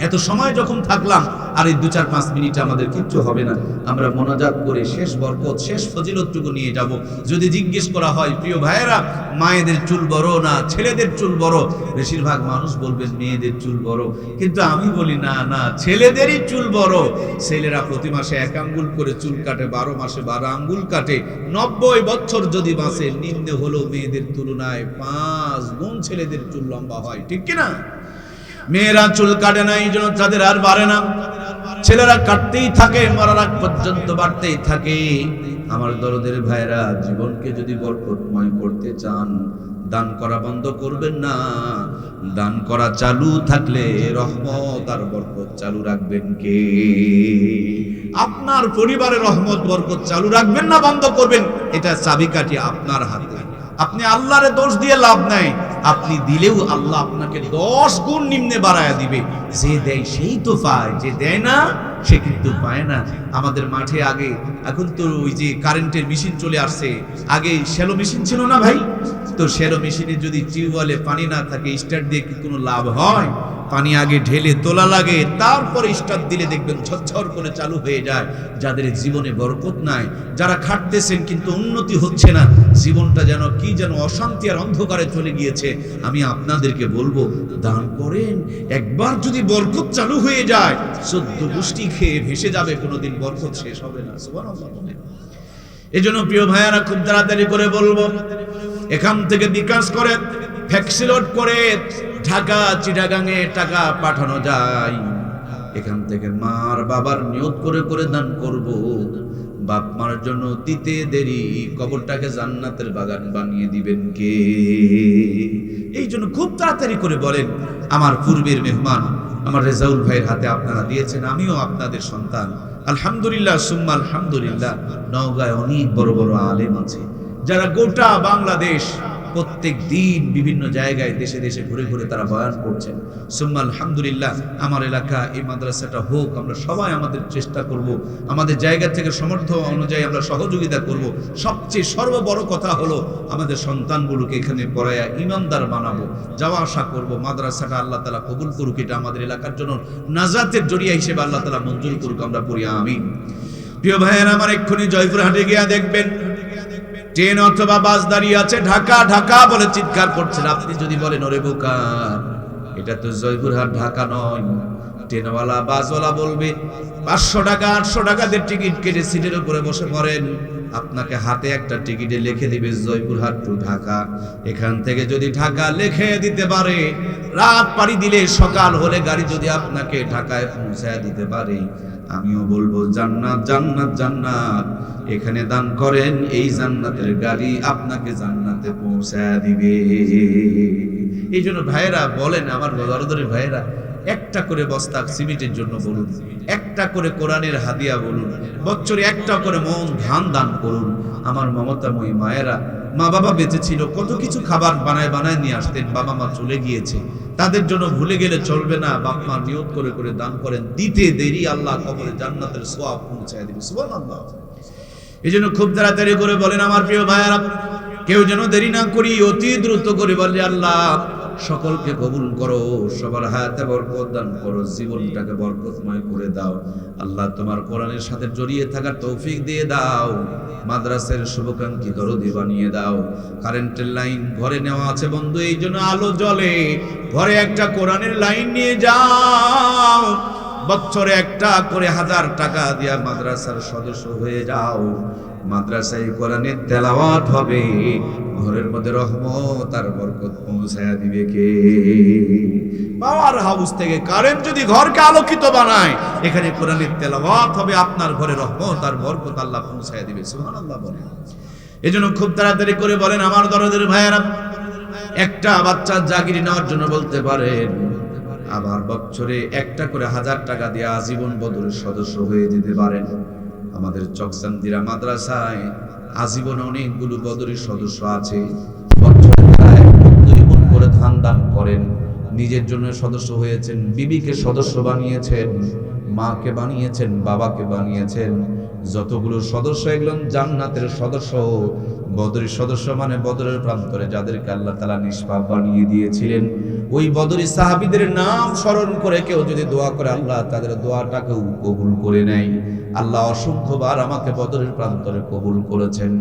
এত সময় যখন থাকলাম, আর এই 2-4-5 মিনিট আমাদের কিচ্ছু হবে না। আমরা মোনাজাত করে শেষ বরকত, শেষ ফজিলতটুকু নিয়ে যাব। যদি জিজ্ঞেস করা হয়, প্রিয় ভাইয়েরা, মায়েদের চুল বড় না ছেলেদের চুল বড়? বেশিরভাগ মানুষ বলবেন মেয়েদের চুল বড়, কিন্তু আমি বলি না, না, ছেলেদেরই চুল বড়। ছেলেরা প্রতি মাসে 1 আঙ্গুল করে চুল কাটে, 12 মাসে 12 আঙ্গুল কাটে। 90 বছর যদি বাঁচে, নিম্নে হলো মেয়েদের তুলনায় 5 গুণ ছেলেদের চুল লম্বা হয়, ঠিক কিনা? মেয়েরা চুল কাটে না, এই জন্য তাদের আর বাড়ে না। ছেলেরা কাটতেই থাকে, মরার আগ পর্যন্ত বাড়তেই থাকে। আমার দরদের ভাইরা, জীবনকে যদি বরকতময় করতে চান, দান করা বন্ধ করবেন না। দান করা চালু থাকলে রহমত আর বরকত চালু রাখবেন কে? আপনার পরিবারের রহমত বরকত চালু রাখবেন না বন্ধ করবেন, এটা চাবিকাঠি আপনার হাতে। আপনি আল্লাহরে দোষ দিয়ে লাভ নাই। আপনি দিলেও আল্লাহ আপনাকে 10 গুণ নিম্নে বাড়ায়া দিবে। যে দেয় সেই তো পায়, যে দেয় না সে কিন্তু পায় না। আমাদের মাঠে আগে, এখন তো ওই যে কারেন্টের মেশিন চলে আসছে, আগে শ্যালো মেশিন ছিল না ভাই? তো শ্যালো মেশিনে যদি টিউবওয়েলে পানি না থাকে, স্টার্ট দিয়ে কি কোনো লাভ হয়? পানি আগে ঢেলে তোলা লাগে, তারপরে স্টার্ট দিলে দেখবেন ঝরঝর করে চালু হয়ে যায়। যাদের জীবনে বরকত নাই, যারা খাটতেছেন কিন্তু উন্নতি হচ্ছে না, জীবনটা যেন কি যেন অশান্তি আর অন্ধকারে চলে গিয়েছে, আমি আপনাদেরকে বলবো দান করেন। একবার যদি বরকত চালু হয়ে যায়, 14 গোষ্ঠী খেয়ে ভেসে যাবে, কোনোদিন বরকত শেষ হবে না। সুবহানাল্লাহ। এজন্য প্রিয় ভাইয়ারা, খুব তাড়াতাড়ি করে বলবো, এখান থেকে বিকাশ করে ফ্যাক্সিলোড করে ঢাকা চিটাগাঙে টাকা পাঠানো যায়। এখান থেকে মার বাবার নিয়ত করে করে দান করব। বাপ মার জন্য দিতে দেরি, কবরটাকে জান্নাতের বাগান বানিয়ে দিবেন কে? এই জন্য খুব তাড়াতাড়ি করে বলেন। আমার পূর্বের মেহমান আমার রেজাউল ভাইয়ের হাতে আপনারা দিয়েছেন, আমিও আপনাদের সন্তান। আলহামদুলিল্লাহ সুম্মা আলহামদুলিল্লাহ। নওগাঁয় অনেক বড় বড় আলেম আছে, যারা গোটা বাংলাদেশ প্রত্যেক দিন বিভিন্ন জায়গায় দেশে দেশে ঘুরে ঘুরে তারা বয়ান করছেন। সুম্মা আলহামদুলিল্লাহ। আমার এলাকা এই মাদ্রাসাটা হোক, আমরা সবাই আমাদের চেষ্টা করব, আমাদের জায়গা থেকে সামর্থ্য অনুযায়ী আমরা সহযোগিতা করব। সবচেয়ে সর্ববড় কথা হলো আমাদের সন্তানগুলোকে এখানে পড়ায়া ইমানদার বানাবো, যাওয়া আসা করব। মাদ্রাসাটা আল্লাহ তাআলা কবুল করুক, এটা আমাদের এলাকার জন্য নাজাতের জরিয়া হিসেবে আল্লাহ তাআলা মঞ্জুর করুক, আমরা পড়ি আমিন। প্রিয় ভাইয়েরা আমার, এক্ষুনি জয়পুরহাটে গিয়া দেখবেন ট্রেন অথবা বাস দাঁড়িয়ে আছে, ঢাকা ঢাকা বলে চিৎকার করছেন। আপনি যদি বলেন ওরে বোকা, এটা তো জয়পুরহাট ঢাকা নয়, ট্রেনওয়ালা বাসওয়ালা বলবে 500 টাকা 800 টাকা দিয়ে টিকিট কেটে সিটের উপরে বসে পড়েন। আপনাকে হাতে একটা টিকিটে লিখে দিবে জয়পুরহাট টু ঢাকা। এখান থেকে যদি ঢাকা লিখে দিতে পারে, রাত পাড়ি দিলে সকাল হলে গাড়ি যদি আপনাকে ঢাকায় পৌঁছায় দিতে পারে, আমিও বলবো জান্নাত জান্নাত জান্নাত। এখানে দান করেন, এই জান্নাতের গাড়ি আপনাকে জান্নাতে পৌঁছায় দিবে। এই জন্য ভাইয়েরা বলেন, আমার দরদের ভাইয়েরা, একটা করে বস্তা সিমেন্টের জন্য বলুন, একটা করে কোরআনের হাদিয়া বলুন, বছরে একটা করে মন ধান দান করুন। আমার মমতাময়ী মায়েরা, মা বাবা বেঁচে ছিল, কত কিছু খাবার বানায় বানায় নিয়ে আসতেন, বাবা মা চলে গিয়েছে, তাদের জন্য ভুলে গেলে চলবে না। বাপ মা নিয়ত করে করে দান করেন, দিতে দেরি আল্লাহ কবরে জান্নাতের সওয়াব পৌঁছায় দিবে। সুবহানাল্লাহ। এই জন্য খুব তাড়াতাড়ি করে বলেন আমার প্রিয় ভাইয়েরা, কেউ যেন দেরি না করি, অতি দ্রুত করে বলে আল্লাহ সকলকে কবুল করো, সবার হায়াতে বরকত দান করো, জীবনটাকে বরকতময় করে দাও। আল্লাহ তোমার কোরআনের সাথে জড়িয়ে থাকার তৌফিক দিয়ে দাও। মাদ্রাসার শুভকাঙ্ক্ষী দরদি বানিয়ে দাও। কারেন্টের লাইন ঘরে নেওয়া আছে বন্ধু, এই জন্য আলো জ্বলে, ঘরে একটা কোরআনের লাইন নিয়ে যাও। বছরে একটা করে 1000 টাকা দিয়া মাদ্রাসার সদস্য হয়ে যাও। মাদ্রাসায় কোরআনের তেলাওয়াত হবে, ঘরের মধ্যে রহমত আর বরকত পৌঁছায়া দিবে কে? পাওয়ার হাউস থেকে কারেন্ট যদি ঘরকে আলোকিত বানায়, এখানে কোরআনের তেলাওয়াত হবে, আপনার ঘরে রহমত আর বরকত আল্লাহ পৌঁছায়া দিবে। সুবহানাল্লাহ বলেন। এজন্য খুব তাড়াতাড়ি করে বলেন আমার দরদের ভাইয়েরা, একটা বাচ্চা জাগিরি নেওয়ার জন্য বলতে পারেন, আবার বছরে একটা করে 1000 টাকা দিয়ে আজীবন বদরের সদস্য হয়ে যেতে পারেন। আমাদের চকচান্দিরা মাদ্রাসায় আজীবন অনেকগুলো বদরের সদস্য আছে। বছরে প্রায় 2 মণ করে ধান দান করেন। নিজের জন্য সদস্য হয়েছেন, বিবিকে সদস্য বানিয়েছেন, মাকে বানিয়েছেন, বাবাকে বানিয়েছেন। যতগুলো সদস্য, এগুলো জান্নাতের সদস্য। বদরের সদস্য মানে বদরের প্রান্তরে যাদেরকে আল্লাহ তাআলা নিষ্পাপ বানিয়ে দিয়েছিলেন, ওই বদরি সাহাবীদের নাম স্মরণ করে কেউ যদি দোয়া করে, আল্লাহ তাদের দোয়াটাকেও কবুল করে নেয়। আল্লাহ অসংখ্যবার আমাকে বদরের প্রান্তরে কবুল করেছেন।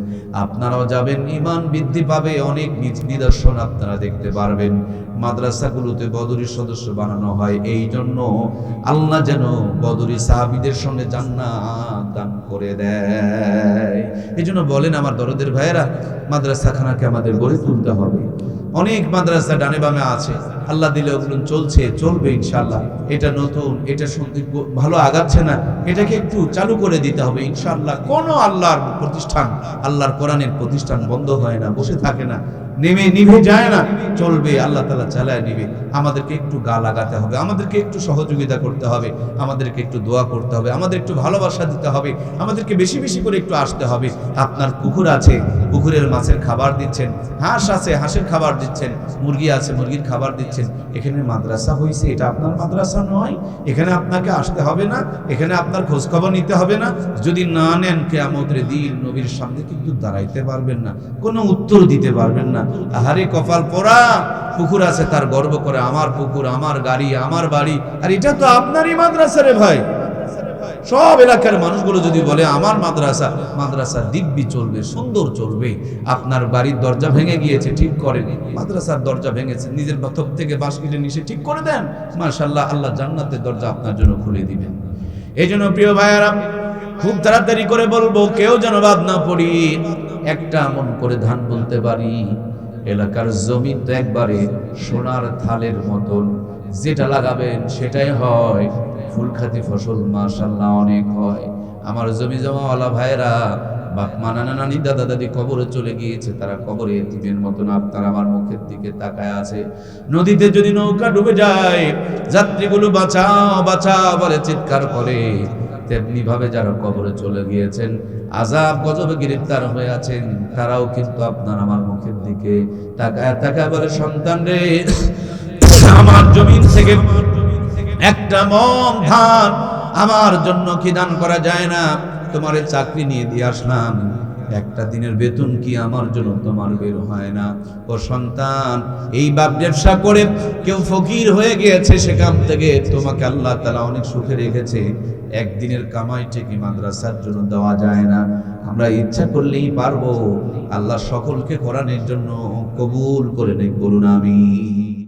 আপনারাও যাবেন, ঈমান বৃদ্ধি পাবে, অনেক নিদর্শন আপনারা দেখতে পারবেন। মাদ্রাসাগুলোতে বদরি সদস্য বানানো হয় এই জন্য আল্লাহ যেন বদরি সাহাবীদের সঙ্গে জান্নাত দান করে দেয়। এই জন্য বলেন আমার দরদের ভাইয়েরা, মাদ্রাসাখানাকে আমাদের গড়ে তুলতে হবে। অনেক মাদ্রাসা ডানে বামে আছে, আল্লাহ দিলে ওগুলো চলছে, চলবে ইনশাআল্লাহ। এটা নতুন, এটা ভালো আগাচ্ছে না, এটাকে একটু চালু করে দিতে হবে ইনশাআল্লাহ। কোনো আল্লাহর প্রতিষ্ঠান, আল্লাহর কোরআনের প্রতিষ্ঠান বন্ধ হয় না, বসে থাকে না, নিভে যায় না, চলবে, আল্লাহ তাআলা চালায় নিবে। আমাদেরকে একটু গা লাগাতে হবে, আমাদেরকে একটু সহযোগিতা করতে হবে, আমাদেরকে একটু দোয়া করতে হবে, আমাদের একটু ভালোবাসা দিতে হবে, আমাদেরকে বেশি বেশি করে একটু আসতে হবে। আপনার পুকুর আছে, পুকুরের মাছের খাবার দিচ্ছেন, হাঁস আছে, হাঁসের খাবার দিচ্ছেন, মুরগি আছে, মুরগির খাবার দিচ্ছেন। এখানে মাদ্রাসা হয়েছে, এটা আপনার মাদ্রাসা নয়। এখানে আপনাকে আসতে হবে না, এখানে আপনার খোঁজ খবর নিতে হবে না। যদি না নেন, কিয়ামতের দিন নবীর সামনে কিন্তু দাঁড়াইতে পারবেন না, কোনো উত্তর দিতে পারবেন না। আহারে কপাল পোড়া, পুকুর আছে তার গর্ব করে, আমার পুকুর, আমার গাড়ি, আমার বাড়ি, আর এটা তো আপনারই মাদ্রাসা রে ভাই। সব এলাকার মানুষগুলো যদি বলে আমার মাদ্রাসা, মাদ্রাসা দিব্যি চলবে, সুন্দর চলবে। আপনার বাড়ির দরজা ভেঙে গিয়েছে, ঠিক করেন। মাদ্রাসার দরজা ভেঙেছে, নিজের বাথক থেকে বাঁশ কেটে নিচে ঠিক করে দেন, মাশাআল্লাহ, আল্লাহ জান্নাতের দরজা আপনার জন্য খুলে দিবেন। এই জন্য প্রিয় ভাইয়েরা, খুব তাড়াতাড়ি করে বলবো, কেউ যেন বাদ না পড়ি। একটা মন করে ধান বলতে পারি, এলাকার জমি তো একবারে সোনার থালের মতন, যেটা লাগাবেন সেটাই হয়, ফুলখাতি ফসল মাশাআল্লাহ অনেক হয়। আমার জমি জমাওয়ালা ভাইরা, বাপ মা নানা নানি দাদা দাদি কবরে চলে গিয়েছে, তারা কবরে এতিমের মতন আপনার আমার মুখের দিকে তাকায় আছে। নদীতে যদি নৌকা ডুবে যায়, যাত্রীগুলো বাঁচাও বাঁচাও বলে চিৎকার করে, তেমনি ভাবে যারা কবরে চলে গিয়েছেন, আযাব গজবে গ্রেফতার হয়ে আছেন, তারাও কিন্তু আপনার আমার মুখের দিকে তাকায় তাকায় বলে, সন্তান রে, আমার জমিন থেকে একটা মন ধান আমার জন্য কি দান করা যায় না? তোমার চাকরি নিয়ে দিয়ে আসলাম, একটা দিনের বেতন কি আমার জন্য তোমার বের হয় না? ও সন্তান, এই বাপ ব্যবসা করে কেউ ফকির হয়ে গিয়েছে, সেখান থেকে তোমাকে আল্লাহ তাআলা অনেক সুখে রেখেছে। একদিনের কামাই ঠিকই মাদ্রাসার জন্য দেওয়া যায় না। আমরা ইচ্ছা করলেই পারবো। আল্লাহ সকলকে কোরআনের জন্য কবুল করে নেক, বলুন আমিন।